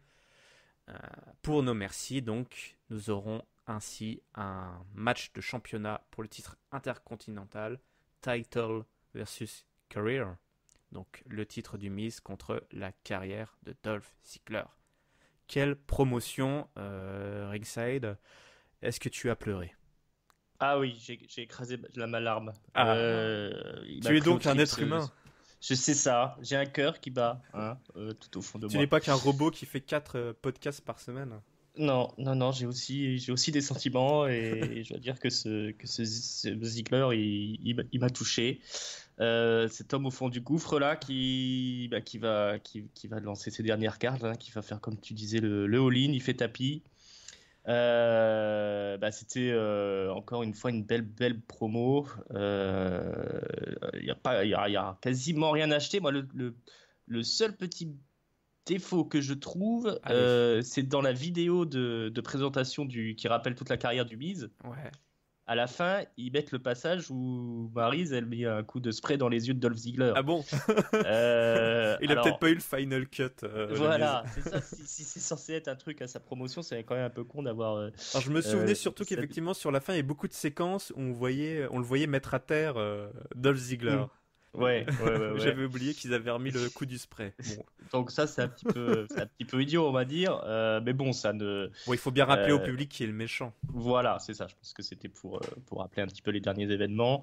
A: Pour nos merci, donc, nous aurons ainsi un match de championnat pour le titre intercontinental. Title versus Career. Donc, le titre du Miz contre la carrière de Dolph Ziggler. Quelle promotion, Ringside. Est-ce que tu as pleuré?
B: Ah oui, j'ai écrasé ma larme.
A: Tu es donc un être humain.
B: Je sais ça, j'ai un cœur qui bat tout au fond de moi.
A: Tu n'es pas qu'un robot qui fait 4 podcasts par semaine.
B: Non, non, non, j'ai aussi des sentiments et je dois dire que ce Ziggler, il m'a touché. Cet homme au fond du gouffre là qui va lancer ses dernières cartes, hein, qui va faire comme tu disais le all-in, il fait tapis. C'était encore une fois une belle promo. Il y a quasiment rien acheté. Moi, le seul petit défaut que je trouve,
A: Allez.
B: c'est dans la vidéo de présentation qui rappelle toute la carrière du Miz.
A: Ouais.
B: À la fin, ils mettent le passage où Maryse, elle met un coup de spray dans les yeux de Dolph Ziggler.
A: Ah bon? Il a peut-être
B: Alors,
A: pas eu le final cut, le Miz.
B: voilà, c'est ça. Si c'est censé être un truc à sa promotion, c'est quand même un peu con d'avoir
A: Alors je me souvenais surtout
B: cette-
A: qu'effectivement sur la fin il y a beaucoup de séquences où on le voyait mettre à terre Dolph Ziggler.
B: Hmm. Ouais, ouais, ouais, ouais.
A: J'avais oublié qu'ils avaient remis le coup du spray. Bon.
B: Donc ça, c'est un petit peu idiot, on va dire. Mais bon, ça ne.
A: Bon, il faut bien rappeler au
B: euh,
A: public qui est le méchant.
B: Voilà, c'est ça. Je pense que c'était pour rappeler un petit peu les derniers événements.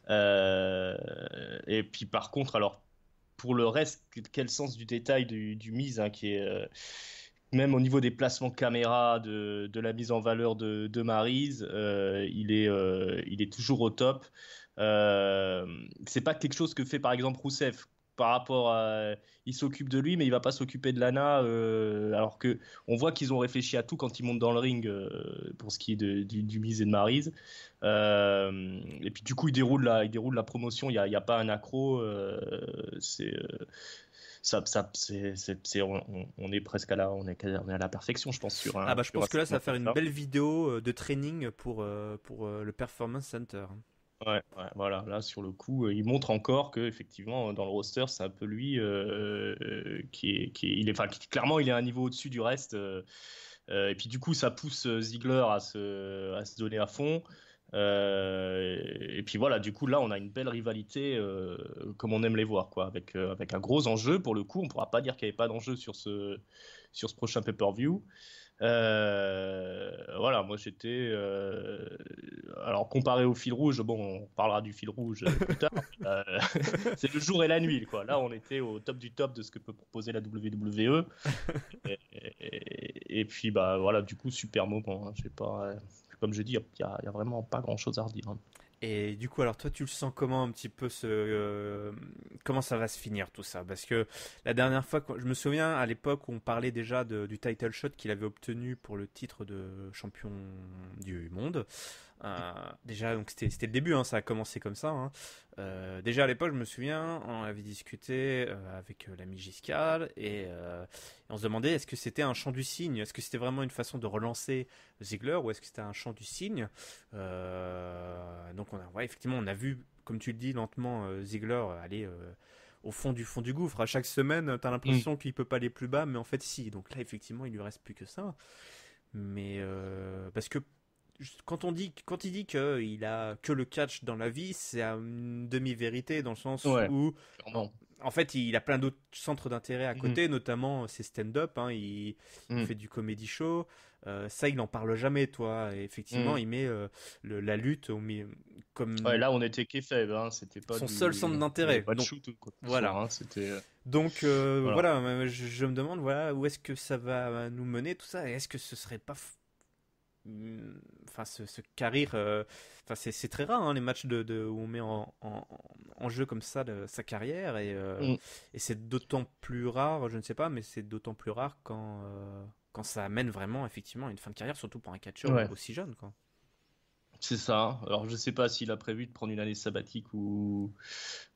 B: Euh, et puis par contre, alors pour le reste, quel sens du détail du mise, hein, qui est même au niveau des placements caméra, de la mise en valeur de Maryse, il est toujours au top. Euh, c'est pas quelque chose que fait par exemple Rousseff. Par rapport à, il s'occupe de lui, mais il va pas s'occuper de Lana. Alors que on voit qu'ils ont réfléchi à tout quand ils montent dans le ring pour ce qui est du Miz et de Maryse. Et puis du coup, il déroule la promotion. Il y a pas un accro. C'est on est presque on est à la perfection, je pense,
A: Ah bah je
B: sur un
A: pense que là ça va
B: segment
A: faire
B: comme
A: une
B: ça.
A: belle vidéo de training pour le Performance Center.
B: Ouais, ouais, voilà, là sur le coup, il montre encore que effectivement dans le roster, c'est un peu lui enfin, clairement il est à un niveau au-dessus du reste. Et puis du coup, ça pousse Ziggler à se donner à fond. Et puis voilà, du coup là, on a une belle rivalité comme on aime les voir, quoi, avec un gros enjeu pour le coup. On pourra pas dire qu'il n'y avait pas d'enjeu sur ce prochain pay-per-view. Voilà, moi j'étais. Alors comparé au fil rouge, bon, on parlera du fil rouge plus tard. Euh, c'est le jour et la nuit, quoi. Là, on était au top du top de ce que peut proposer la WWE. Et puis, bah voilà, du coup, super moment, hein. J'ai pas, comme je dis, il y a vraiment pas grand-chose à redire, hein.
A: Et du coup, alors toi, tu le sens comment un petit peu comment ça va se finir tout ça? Parce que la dernière fois, je me souviens à l'époque où on parlait déjà du title shot qu'il avait obtenu pour le titre de champion du monde. Déjà, donc c'était le début, hein, ça a commencé comme ça, hein. Déjà à l'époque, je me souviens, on avait discuté avec l'ami Giscard et on se demandait est-ce que c'était un chant du cygne, est-ce que c'était vraiment une façon de relancer Ziggler ou est-ce que c'était un chant du cygne. Donc ouais, effectivement, on a vu, comme tu le dis, lentement Ziggler aller au fond du gouffre. À chaque semaine, t'as
B: Mm.
A: l'impression qu'il peut pas aller plus bas, mais en fait si. Donc là, effectivement, il lui reste plus que ça. Mais parce que quand il dit qu'il a que le catch dans la vie, c'est une demi-vérité dans le sens
B: Ouais,
A: où
B: clairement.
A: en fait il a plein d'autres centres d'intérêt à
B: Mm.
A: côté, notamment ses stand-up, hein, il
B: Mm.
A: fait du comedy show. Ça, il en parle jamais, toi. Et effectivement,
B: Mm.
A: il met la lutte
B: Ouais,
A: comme
B: là, on était kayfabe, hein. C'était pas
A: son seul centre
B: il y avait
A: d'intérêt.
B: pas de
A: Donc
B: shoot ou quoi que ce soit,
A: voilà.
B: hein. C'était,
A: Donc
B: voilà.
A: voilà, je me demande voilà où est-ce que ça va nous mener tout ça. Et est-ce que ce serait pas enfin se carrir enfin c'est très rare hein, les matchs où on met en jeu comme ça sa carrière
B: Mm.
A: et c'est d'autant plus rare, je ne sais pas, mais c'est d'autant plus rare quand ça amène vraiment effectivement à une fin de carrière, surtout pour un catcheur
B: Ouais.
A: aussi jeune quoi.
B: C'est ça. Alors, je sais pas s'il a prévu de prendre une année sabbatique ou.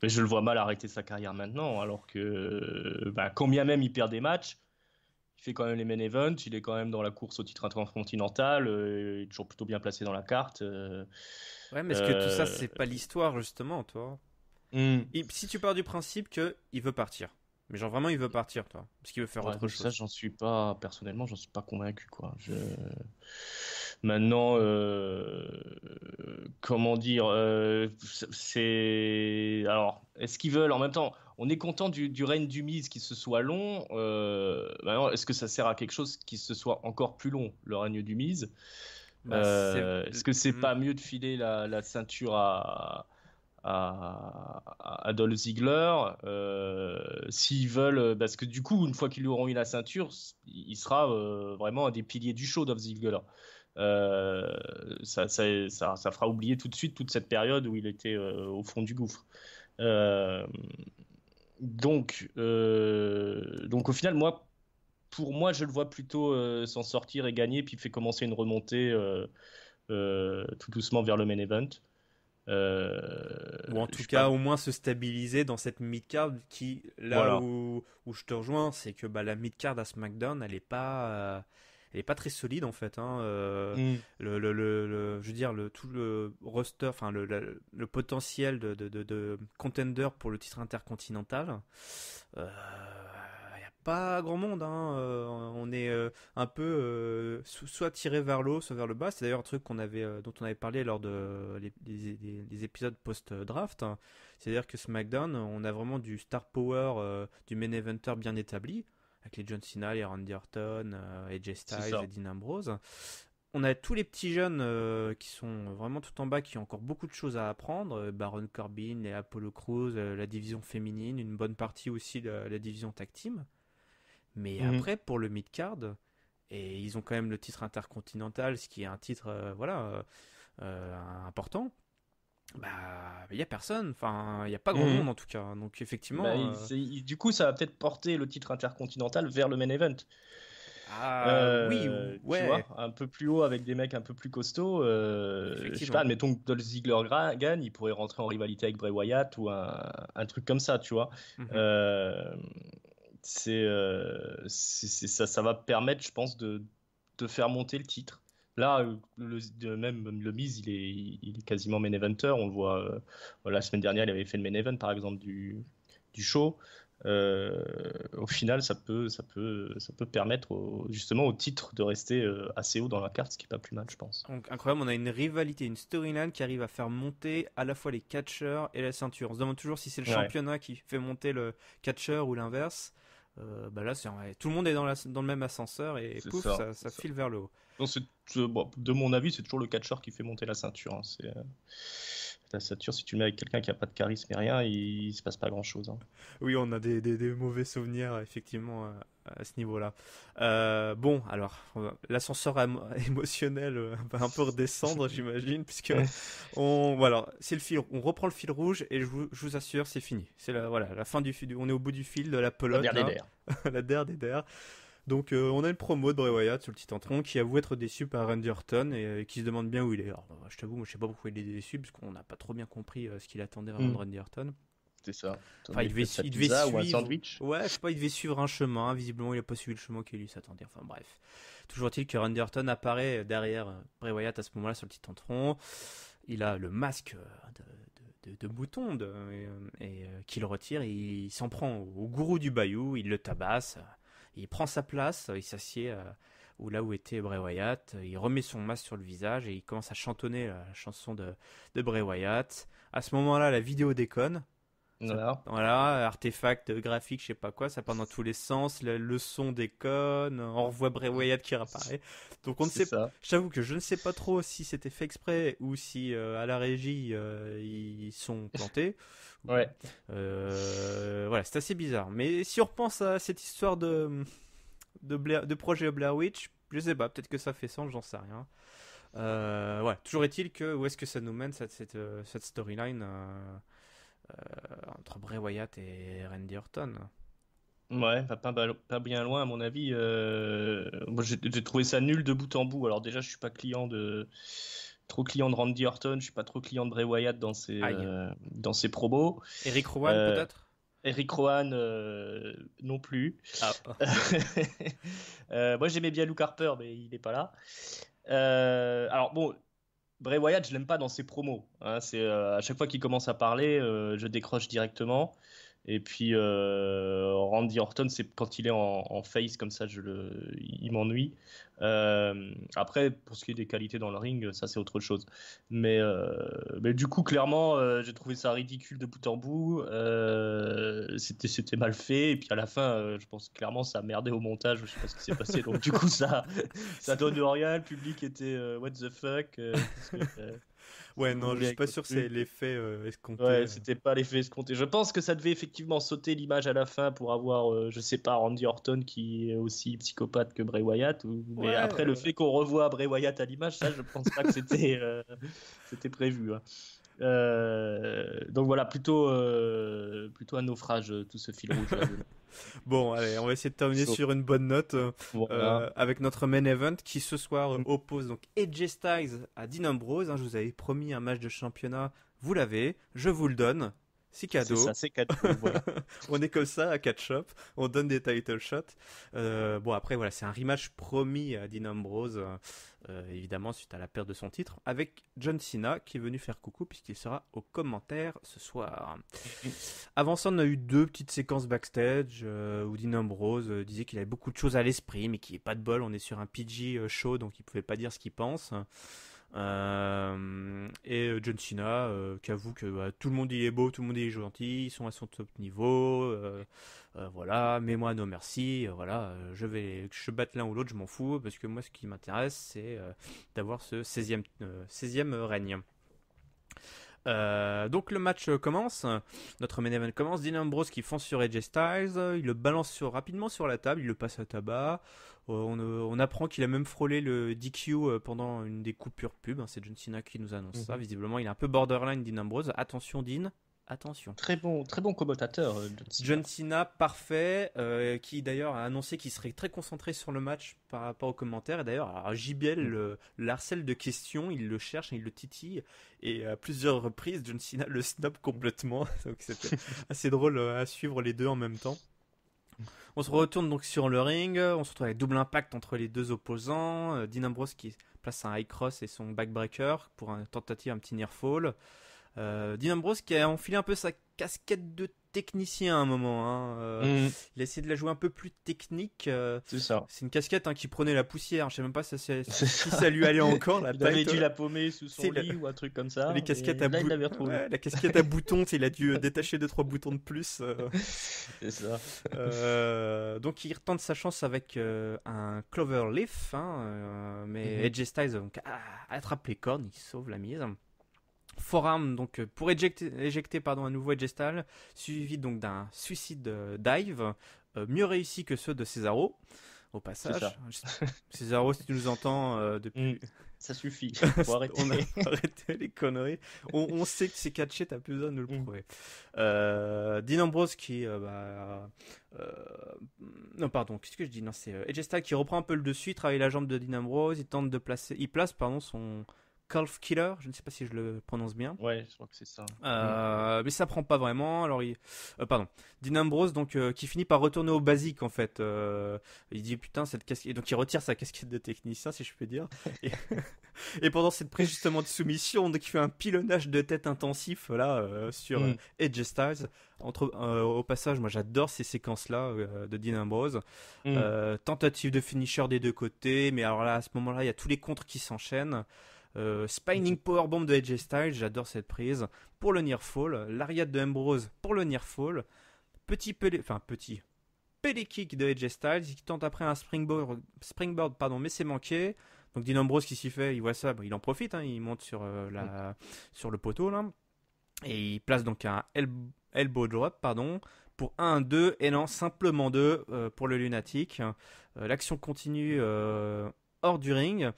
B: Mais je le vois mal arrêter sa carrière maintenant, alors que, bah, quand bien même il perd des matchs, il fait quand même les main events, il est quand même dans la course au titre intercontinental, il est toujours plutôt bien placé dans la carte.
A: Ouais, mais est-ce que tout ça
B: Euh,
A: c'est pas l'histoire justement, toi?
B: hmm.
A: Et si tu pars du principe que il veut partir, mais genre vraiment il veut partir toi, parce qu'il veut faire
B: Ouais,
A: autre
B: ça,
A: chose.
B: personnellement, j'en suis pas convaincu, quoi. Maintenant, comment dire, alors, est-ce qu'ils veulent, en même temps, on est content du règne du Miz qui se soit long. Maintenant, est-ce que ça sert à quelque chose qui se soit encore plus long, le règne du Miz?
A: Bah c'est
B: Est-ce que c'est
A: hmm.
B: pas mieux de filer la ceinture à Dolph Ziggler s'ils veulent, parce que du coup, une fois qu'ils lui auront eu la ceinture, il sera vraiment un des piliers du show, Dolph Ziggler. Ça fera oublier tout de suite toute cette période où il était au fond du gouffre. Donc au final, pour moi, je le vois plutôt s'en sortir et gagner, puis fait commencer une remontée tout doucement vers le main event.
A: Ou en tout cas, au moins se stabiliser dans cette mid-card qui, là où je te rejoins, c'est que la mid-card à SmackDown, elle est pas très solide en fait. Je veux dire, tout le roster, enfin le potentiel de contender pour le titre intercontinental. Pas grand monde, on est un peu soit tiré vers le haut, soit vers le bas. C'est d'ailleurs un truc dont on avait parlé lors de les épisodes post-draft. C'est-à-dire que SmackDown, on a vraiment du star power, du main eventer bien établi, avec les John Cena, les Randy Orton, AJ Styles et Dean Ambrose. On a tous les petits jeunes qui sont vraiment tout en bas, qui ont encore beaucoup de choses à apprendre. Baron Corbin, les Apollo Crews, la division féminine, une bonne partie aussi de la division tag team. Mais après, pour le mid-card, et ils ont quand même le titre intercontinental, ce qui est un titre important, il n'y a personne, enfin, il n'y a pas grand monde en tout cas. Donc effectivement...
B: du coup, ça va peut-être porter le titre intercontinental vers le main event.
A: Oui, ouais.
B: Tu vois, un peu plus haut avec des mecs un peu plus costauds. Je sais pas, admettons que Dolph Ziggler gagne, il pourrait rentrer en rivalité avec Bray Wyatt ou un truc comme ça, tu vois. Ça va permettre, je pense, de faire monter le titre. Là, même le Miz, il est quasiment main eventer. On le voit la semaine dernière, il avait fait le main event, par exemple, du show. Au final, ça peut permettre justement au titre de rester assez haut dans la carte, ce qui est pas plus mal, je pense.
A: Donc incroyable, on a une rivalité, une storyline qui arrive à faire monter à la fois les catcheurs et la ceinture. On se demande toujours si c'est le championnat qui fait monter le catcheur ou l'inverse. Là, tout le monde est dans le même ascenseur et pouf, ça file vers le haut.
B: Donc, de mon avis, c'est toujours le catcheur qui fait monter la ceinture. La ceinture, si tu le mets avec quelqu'un qui n'a pas de charisme et rien, il se passe pas grand chose.
A: Oui, on a des mauvais souvenirs effectivement à ce niveau-là. Bon, alors l'ascenseur émotionnel va un peu redescendre, j'imagine, puisque c'est le fil. On reprend le fil rouge et je vous assure, c'est fini. C'est la fin du fil. On est au bout du fil de la pelote. La der des der. Donc on a une promo de Bray Wyatt sur le Titantron qui avoue être déçu par Randy Orton et qui se demande bien où il est. Alors, je t'avoue, moi je sais pas pourquoi il est déçu parce qu'on n'a pas trop bien compris ce qu'il attendait vraiment de Randy Orton.
B: C'est ça.
A: Enfin, il devait suivre
B: ou un sandwich.
A: Ouais, je sais pas, il devait suivre un chemin. Visiblement, il a pas suivi le chemin qu'il lui s'attendait. Enfin bref. Toujours est-il que Randy Orton apparaît derrière Bray Wyatt à ce moment-là sur le Titantron. Il a le masque de mouton et qu'il retire et il s'en prend au gourou du Bayou. Il le tabasse. Il prend sa place, il s'assied là où était Bray Wyatt, il remet son masque sur le visage et il commence à chantonner la chanson de Bray Wyatt. À ce moment-là, la vidéo déconne. Voilà, artefact graphique, je sais pas quoi, ça part dans tous les sens, le son déconne, on revoit Bray Wyatt qui réapparaît. Donc on ne sait pas. J'avoue que je ne sais pas trop si c'était fait exprès ou si à la régie ils sont plantés.
B: Ouais.
A: C'est assez bizarre. Mais si on repense à cette histoire de projet Blair Witch, je sais pas, peut-être que ça fait sens, j'en sais rien. Toujours est-il que où est-ce que ça nous mène cette storyline entre Bray Wyatt et Randy Orton?
B: Ouais, pas bien loin à mon avis. Moi, j'ai trouvé ça nul de bout en bout. Alors déjà, je suis pas trop client de Randy Orton, je suis pas trop client de Bray Wyatt dans ses promos.
A: Eric Rowan peut-être?
B: Eric Rowan non plus. Moi j'aimais bien Luke Harper, mais il n'est pas là. Alors bon, Bray Wyatt je l'aime pas dans ses promos. C'est à chaque fois qu'il commence à parler, je décroche directement. Et puis Randy Orton, c'est quand il est en face comme ça, il m'ennuie. Après, pour ce qui est des qualités dans le ring, ça c'est autre chose. Mais du coup, clairement, j'ai trouvé ça ridicule de bout en bout. C'était mal fait. Et puis à la fin, je pense clairement ça a merdé au montage. Je sais pas ce qui s'est passé. Donc du coup, ça donne rien. Le public était what the fuck.
A: Ouais, non, je suis pas sûr que c'est l'effet escompté.
B: Ouais, c'était pas l'effet escompté. Je pense que ça devait effectivement sauter l'image à la fin pour avoir, je sais pas, Randy Orton qui est aussi psychopathe que Bray Wyatt. Mais après, le fait qu'on revoit Bray Wyatt à l'image, ça, je pense pas que c'était prévu. Hein. Donc voilà, plutôt un naufrage, tout ce fil rouge. Là,
A: Bon, allez, on va essayer de terminer sur une bonne note voilà. Avec notre main event qui ce soir oppose donc AJ Styles à Dean Ambrose. Hein, je vous avais promis un match de championnat, vous l'avez, je vous le donne. C'est cadeau.
B: C'est ça, c'est cadeau. Voilà.
A: On est comme ça à Catch Up, on donne des title shots. Bon après voilà, c'est un rematch promis à Dean Ambrose, évidemment suite à la perte de son titre, avec John Cena qui est venu faire coucou puisqu'il sera aux commentaires ce soir. Avant ça, on a eu 2 petites séquences backstage où Dean Ambrose disait qu'il avait beaucoup de choses à l'esprit, mais qu'il n'y ait pas de bol, on est sur un PG show donc il pouvait pas dire ce qu'il pense. Et John Cena qui avoue que tout le monde il est beau, tout le monde il est gentil, ils sont à son top niveau, voilà, mais moi non merci, voilà, je batte l'un ou l'autre, je m'en fous, parce que moi ce qui m'intéresse c'est d'avoir ce 16e règne. Donc le match commence, notre main event commence, Dean Ambrose qui fonce sur AJ Styles, il le balance rapidement sur la table, il le passe à tabac, on apprend qu'il a même frôlé le DQ pendant une des coupures pub, hein, c'est John Cena qui nous annonce ça, visiblement il est un peu borderline Dean Ambrose, attention Dean, attention.
B: Très bon commentateur,
A: John Cena, parfait, qui d'ailleurs a annoncé qu'il serait très concentré sur le match par rapport aux commentaires. Et d'ailleurs, JBL le harcèle de questions, il le cherche, il le titille. Et à plusieurs reprises, John Cena le snob complètement. Donc c'était assez drôle à suivre les deux en même temps. On se retourne donc sur le ring, on se retrouve avec double impact entre les deux opposants. Dean Ambrose qui place un high cross et son backbreaker pour une tentative, un petit near fall. Dean Ambrose qui a enfilé un peu sa casquette de technicien à un moment. Hein. Il a essayé de la jouer un peu plus technique.
B: C'est ça.
A: C'est une casquette qui prenait la poussière. Je sais même pas si ça lui allait encore.
B: Il avait dû la paumer sous son lit ou un truc comme ça.
A: Les casquettes à boutons. Ouais, la casquette à boutons, il a dû détacher 2-3 boutons de plus.
B: C'est ça.
A: Donc il retente sa chance avec un Clover Leaf. Hein, mais AJ Styles donc, attrape les cornes, il sauve la mise. Forearm donc pour éjecter à nouveau AJ Styles, suivi donc d'un suicide dive mieux réussi que ceux de Cesaro au passage. Cesaro, si tu nous entends depuis
B: ça suffit, faut arrêter.
A: On a arrêté les conneries. On sait que c'est catché, t'as plus besoin de le prouver. Dean Ambrose qui non pardon, qu'est-ce que je dis, non, c'est AJ Styles qui reprend un peu le dessus, il travaille la jambe de Dean Ambrose, il place son Calf Killer, je ne sais pas si je le prononce bien.
B: Ouais, je crois que c'est ça.
A: Mais ça prend pas vraiment. Alors Dean Ambrose donc qui finit par retourner au basique en fait. Il dit putain cette casquette, donc il retire sa casquette de technicien si je peux dire. Et pendant cette prise justement de soumission, donc il fait un pilonnage de tête intensif là sur AJ Styles. Au passage, moi j'adore ces séquences là de Dean Ambrose. Tentative de finisher des deux côtés, mais alors là à ce moment-là il y a tous les contres qui s'enchaînent. Spinning powerbomb de AJ Styles, j'adore cette prise. Pour le near fall, lariat de Ambrose pour le near fall. Petit pelé kick de AJ Styles qui tente après un springboard mais c'est manqué. Donc Dean Ambrose qui s'y fait, il voit ça, il en profite, hein, il monte sur le poteau là. Et il place donc un elbow drop pour 1-2 et non simplement 2 pour le lunatique. L'action continue hors du ring.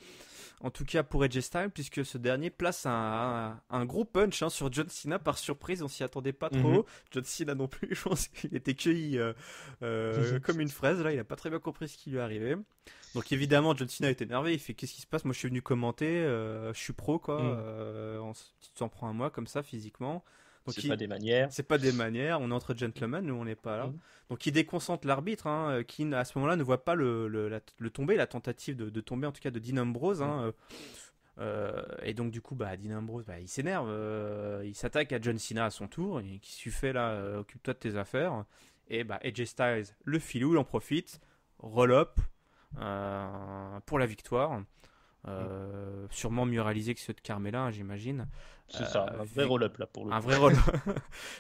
A: En tout cas pour AJ Styles, puisque ce dernier place un gros punch sur John Cena par surprise, on s'y attendait pas trop. John Cena non plus, je pense qu'il était cueilli comme une fraise, là il a pas très bien compris ce qui lui arrivait. Donc évidemment John Cena est énervé, il fait qu'est-ce qui se passe, moi je suis venu commenter, je suis pro quoi, tu t'en prends à moi comme ça physiquement. Donc
B: c'est pas des manières.
A: C'est pas des manières, on est entre gentlemen, nous on n'est pas là. Donc il déconcentre l'arbitre, qui à ce moment-là ne voit pas le tomber, la tentative de tomber en tout cas de Dean Ambrose. Et donc du coup Dean Ambrose il s'énerve, il s'attaque à John Cena à son tour, et qui se fait là, occupe-toi de tes affaires. Et AJ Styles, le filou, il en profite, roll-up pour la victoire. sûrement mieux réalisé que ceux de Carmella, hein, j'imagine.
B: C'est ça, un vrai roll-up là pour le
A: Un
B: coup.
A: vrai roll-up.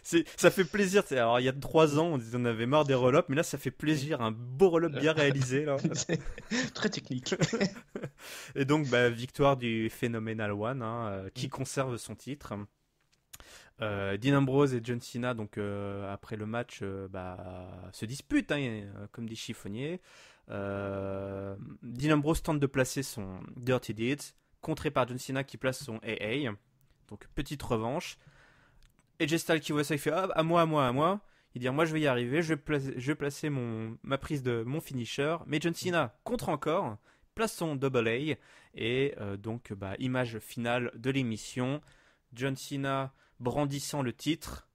A: Ça fait plaisir. Alors, il y a 3 ans, on avait marre des roll-up, mais là, ça fait plaisir. Un beau roll-up bien réalisé. Là.
B: Très technique.
A: Et donc, victoire du Phenomenal One, hein, qui conserve son titre. Dean Ambrose et John Cena, donc après le match, se disputent, hein, comme dit Chiffonnier. Dean Ambrose tente de placer son Dirty Deeds, contré par John Cena qui place son AA. Donc petite revanche. AJ Styles qui voit ça, il fait à moi. Il dit moi je vais y arriver, je vais placer ma prise de mon finisher. Mais John Cena contre encore, place son double A. Et donc image finale de l'émission. John Cena brandissant le titre,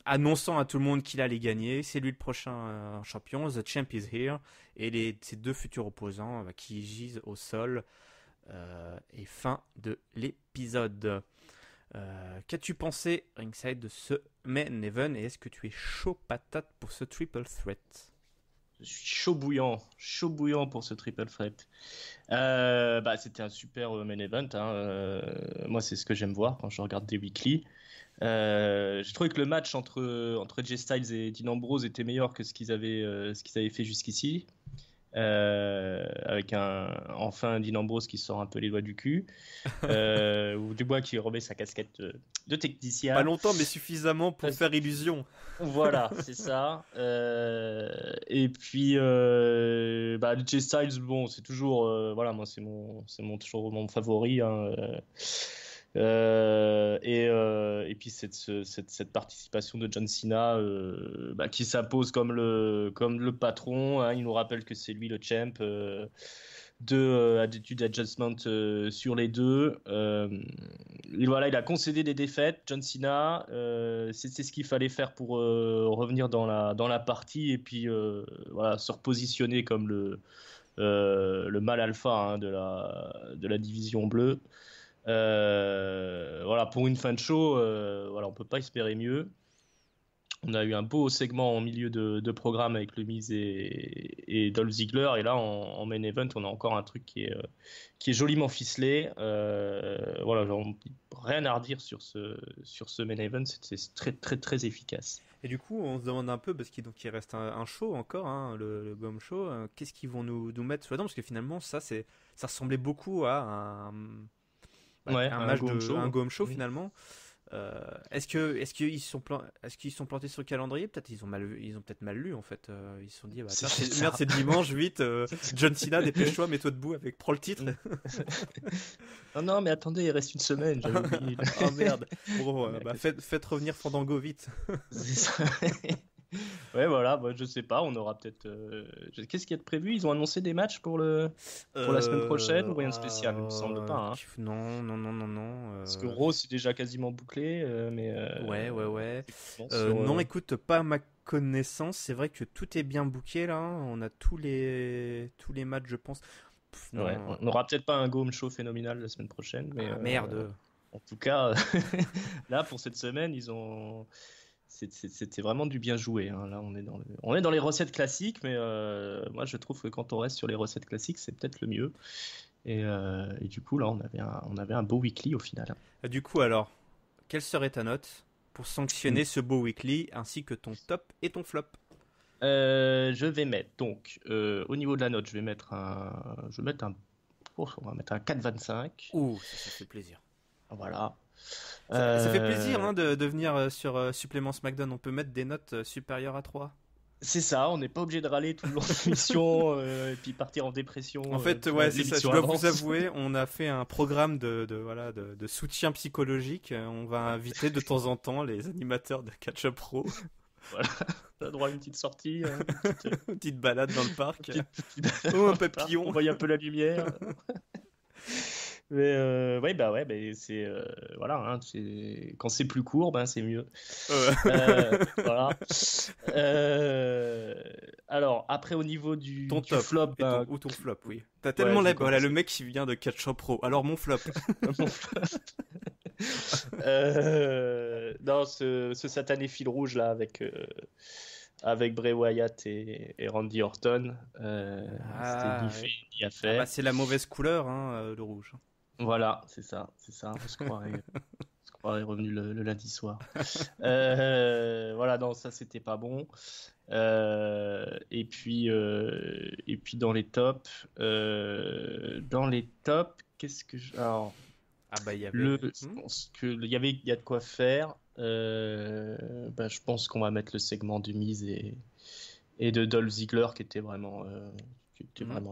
A: annonçant à tout le monde qu'il allait gagner. C'est lui le prochain champion. The champ is here. Et ses 2 futurs opposants qui gisent au sol. Et fin de l'épisode. Qu'as-tu pensé, Ringside, de ce main event et est-ce que tu es chaud patate pour ce triple threat?
B: Je suis chaud bouillant pour ce triple threat. C'était un super main event. Hein. Moi, c'est ce que j'aime voir quand je regarde des weekly. J'ai trouvé que le match entre AJ Styles et Dean Ambrose était meilleur que ce qu'ils avaient fait jusqu'ici. Avec enfin Dean Ambrose qui sort un peu les doigts du cul, ou Dubois qui remet sa casquette de technicien.
A: Pas longtemps, mais suffisamment pour faire illusion.
B: Voilà, c'est ça. Et puis, AJ Styles, bon, c'est toujours, voilà, moi c'est toujours mon favori. Hein. Et puis cette participation de John Cena qui s'impose comme le patron, hein, il nous rappelle que c'est lui le champ de Attitude Adjustment sur les 2. Et voilà, il a concédé des défaites, John Cena. C'est ce qu'il fallait faire pour revenir dans la partie et puis voilà, se repositionner comme le mâle alpha, hein, de la division bleue. Voilà, pour une fin de show, voilà, on peut pas espérer mieux. On a eu un beau segment en milieu de programme avec le Miz et Dolph Ziggler, et là en main event on a encore un truc qui est joliment ficelé. Voilà, rien à redire sur ce main event, c'est très très très efficace.
A: Et du coup, on se demande un peu, parce qu'il reste un show encore, hein, le Gom Show, qu'est-ce qu'ils vont nous mettre sous la dent, parce que finalement ça ressemblait beaucoup à un match un Go Home Show finalement. Est-ce qu'ils sont plantés sur le calendrier? Peut-être ils ont peut-être mal lu en fait. Ils se sont dit merde, c'est dimanche 8. John Cena, dépêche-toi, mets-toi debout prends le titre.
B: non mais attendez, il reste une semaine, j'avais oublié.
A: Oh merde. Bon, faites revenir Fandango vite.
B: C'est ça. Ouais, voilà, je sais pas, on aura peut-être. Qu'est-ce qu'il y a de prévu? Ils ont annoncé des matchs pour la semaine prochaine ou rien de spécial? Il me semble pas. Hein.
A: Non.
B: Parce que Raw c'est déjà quasiment bouclé, mais.
A: Ouais. Non, écoute, pas à ma connaissance. C'est vrai que tout est bien booké là. On a tous les matchs, je pense.
B: Ouais, on n'aura peut-être pas un Go Home Show phénoménal la semaine prochaine, mais.
A: Merde.
B: En tout cas, là pour cette semaine, ils ont. C'était vraiment du bien joué. Hein. Là, on est dans les recettes classiques, mais moi, je trouve que quand on reste sur les recettes classiques, c'est peut-être le mieux. Et du coup, là, on avait un beau weekly au final.
A: Du coup, alors, quelle serait ta note pour sanctionner ce beau weekly, ainsi que ton top et ton flop?
B: Je vais mettre, donc, au niveau de la note, on va mettre un 4,25.
A: Ouh, ça fait plaisir.
B: Voilà.
A: Ça fait plaisir hein, de venir sur Supplément SmackDown. On peut mettre des notes supérieures à 3.
B: C'est ça, on n'est pas obligé de râler tout le long de l'émission et puis partir en dépression.
A: En fait, c'est ça. Je dois vous avouer, on a fait un programme de soutien psychologique. On va inviter de temps en temps les animateurs de Catch Up Pro.
B: Voilà, t'as droit à une petite sortie,
A: une petite balade dans le parc. Un papillon.
B: On voit un peu la lumière. Mais c'est voilà, hein, quand c'est plus court, c'est mieux. Voilà. Alors après au niveau du flop,
A: ou ton flop, oui. T'as tellement le mec qui vient de Catch Up Pro. Alors mon flop.
B: Mon flop. Non, ce satané fil rouge là avec avec Bray Wyatt et Randy Orton. C'était ni fait
A: Ouais.
B: ni à
A: Ah bah
B: faire.
A: c'est la mauvaise couleur, hein, le rouge.
B: Voilà, c'est ça, c'est ça. On se croirait revenu le lundi soir. Voilà, non, ça c'était pas bon. Et puis dans les tops, qu'est-ce que alors
A: Ah bah il y avait.
B: je pense que il y a de quoi faire. Je pense qu'on va mettre le segment de Miz et de Dolph Ziggler qui était vraiment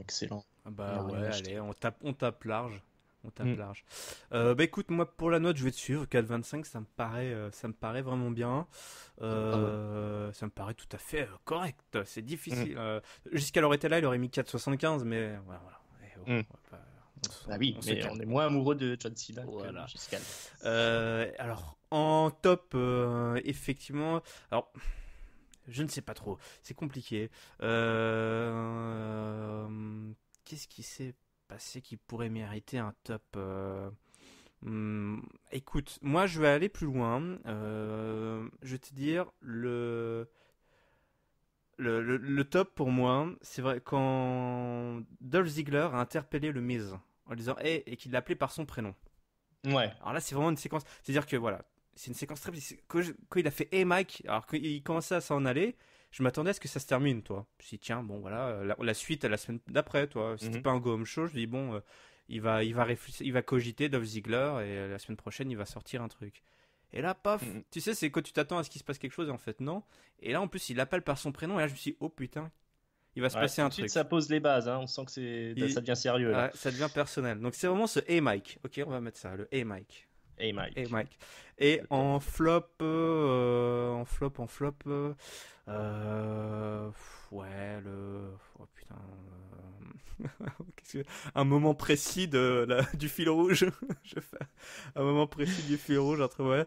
B: excellent.
A: Ah
B: Il n'y
A: bah
B: a rien
A: ouais,
B: à
A: allez,
B: acheter.
A: on tape large. On tape
B: Mm.
A: large. Bah écoute, moi pour la note, je vais te suivre. 4,25, ça me paraît vraiment bien.
B: Ah ouais.
A: Ça me paraît tout à fait correct. C'est
B: Mm.
A: difficile. Jusqu'à l'heure était là, il aurait mis 4,75, mais voilà. Voilà. Eh oh,
B: Mm.
A: on va pas-
B: Bah oui,
A: on se
B: mais
A: calme.
B: on est moins amoureux de John Cena que
A: Voilà.
B: Giscal.
A: Alors, en top, effectivement. Alors, je ne sais pas trop. C'est compliqué. Qu'est-ce qui s'est passé qui pourrait mériter un top Écoute, moi je vais aller plus loin. Je vais te dire le top pour moi, c'est vrai quand Dolph Ziggler a interpellé le Miz en lui disant hey, et qu'il l'a appelé par son prénom.
B: Ouais.
A: Alors là, c'est vraiment une séquence. C'est-à-dire que voilà, c'est une séquence très. Quand il a fait Hey Mike, alors qu'il commençait à s'en aller, je m'attendais à ce que ça se termine, toi. Je me suis dit, tiens, bon, voilà, la suite à la semaine d'après, toi. C'était
B: Mhm.
A: pas un go home show, je dis, bon, il va réfléchir, il va cogiter Dolph Ziggler et la semaine prochaine, il va sortir un truc. Et là, paf,
B: Mhm.
A: tu sais, c'est quand tu t'attends à ce qu'il se passe quelque chose et en fait, non. Et là, en plus, il l'appelle par son prénom et là, je me suis dit, oh putain, il va se
B: Ouais,
A: passer
B: tout
A: un
B: de suite, ça
A: truc.
B: pose les bases, hein. On sent que
A: Il-
B: ça devient sérieux là.
A: ouais, ça devient personnel. Donc, c'est vraiment ce Hey Mike. Ok, on va mettre ça, le Hey Mike.
B: Hey
A: Et
B: Mike,
A: Mike. Et
B: le top.
A: en flop, ouais, oh putain, qu'est-ce un moment précis du fil rouge. Je fais un moment précis du fil rouge entre ouais,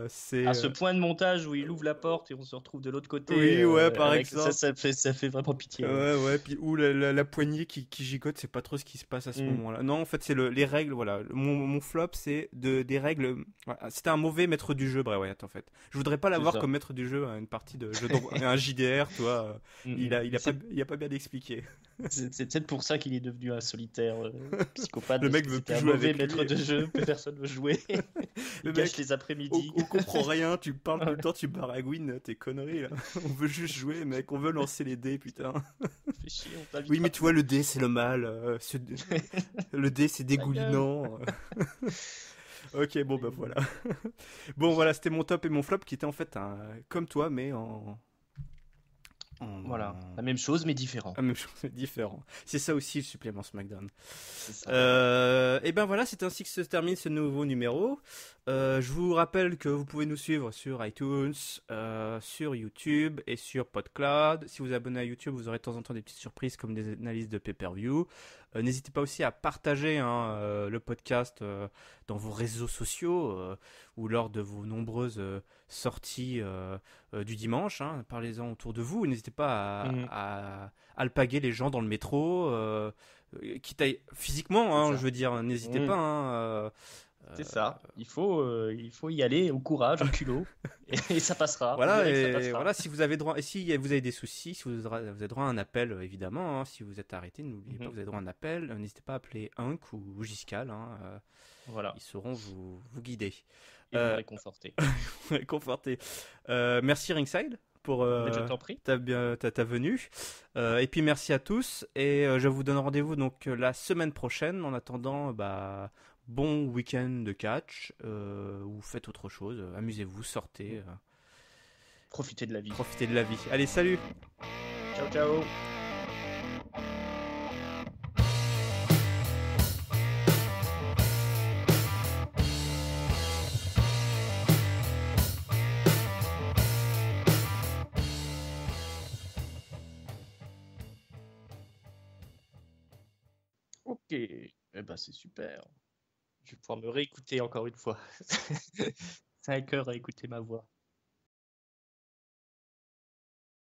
A: c'est,
B: À ce point de montage où il ouvre la porte et on se retrouve de l'autre côté,
A: oui, ouais, par
B: avec ça,
A: exemple.
B: ça fait vraiment pitié. Ouais.
A: Ouais, ouais, puis ou la poignée qui gigote, c'est pas trop ce qui se passe à ce
B: Mm.
A: moment-là. Non, en fait, c'est les règles, voilà. Mon flop, c'est des règles. Voilà, c'était un mauvais maître du jeu, Bray Wyatt, en fait. Je voudrais pas
B: C'est
A: l'avoir
B: ça.
A: comme maître du jeu à une partie de jeu un JDR, tu vois.
B: Mm,
A: Il
B: mm.
A: a, il
B: Mais
A: a pas, il a pas bien expliqué.
B: c'est peut-être pour ça qu'il est devenu un solitaire psychopathe,
A: Le
B: parce
A: mec
B: que
A: veut
B: c'était
A: plus
B: un
A: jouer
B: mauvais
A: avec
B: maître
A: lui.
B: de jeu, que personne ne veut jouer.
A: Le
B: Il gâche
A: mec,
B: les
A: on,
B: après-midi.
A: on comprend rien, tu parles tout le temps, tu baragouines tes conneries, là. On veut juste jouer, mec, on veut lancer les dés, putain.
B: Fais chier, on
A: Oui,
B: t'invitera
A: mais tu vois,
B: plus.
A: le dé, c'est le mal. Le dé, c'est
B: Ta gueule.
A: dégoulinant. Ok, bon, bah voilà. Bon, voilà, c'était mon top et mon flop qui était en fait comme toi, mais
B: Voilà,
A: en...
B: la même chose mais différent.
A: même chose, différent. C'est ça aussi le supplément SmackDown.
B: C'est ça.
A: Et ben voilà, c'est ainsi que se termine ce nouveau numéro. Je vous rappelle que vous pouvez nous suivre sur iTunes, sur YouTube et sur PodCloud. Si vous vous abonnez à YouTube, vous aurez de temps en temps des petites surprises comme des analyses de pay-per-view. N'hésitez pas aussi à partager le podcast dans vos réseaux sociaux ou lors de vos nombreuses sorties du dimanche. Hein. Parlez-en autour de vous. N'hésitez pas
B: Mhm.
A: à alpaguer les gens dans le métro. Quitte à physiquement,
B: C'est
A: hein, je
B: ça.
A: veux dire, n'hésitez pas.
B: Mhm.
A: Hein,
B: C'est ça. Il faut y aller au courage, au culot, et ça passera. Vous
A: voilà,
B: verrez que ça
A: et
B: passera.
A: voilà, si vous avez droit, et si vous avez des soucis, si vous avez droit à un appel, évidemment, hein, si vous êtes arrêté, n'oubliez pas,
B: Mhm.
A: vous avez droit à un appel, n'hésitez pas à appeler Hunk ou Giscal, hein,
B: Voilà.
A: ils sauront vous guider.
B: Et vous me réconfortez.
A: Conforté. Merci Ringside pour
B: Mais je t'en prie.
A: ta venue. Et puis merci à tous, et je vous donne rendez-vous donc la semaine prochaine. En attendant, bah, bon week-end de catch, ou faites autre chose, amusez-vous, sortez.
B: Profitez de la vie.
A: Profitez de la vie. Allez, salut!
B: Ciao, ciao. Ok. Eh ben, c'est super. Je vais pouvoir me réécouter encore une fois. 5 heures à écouter ma voix.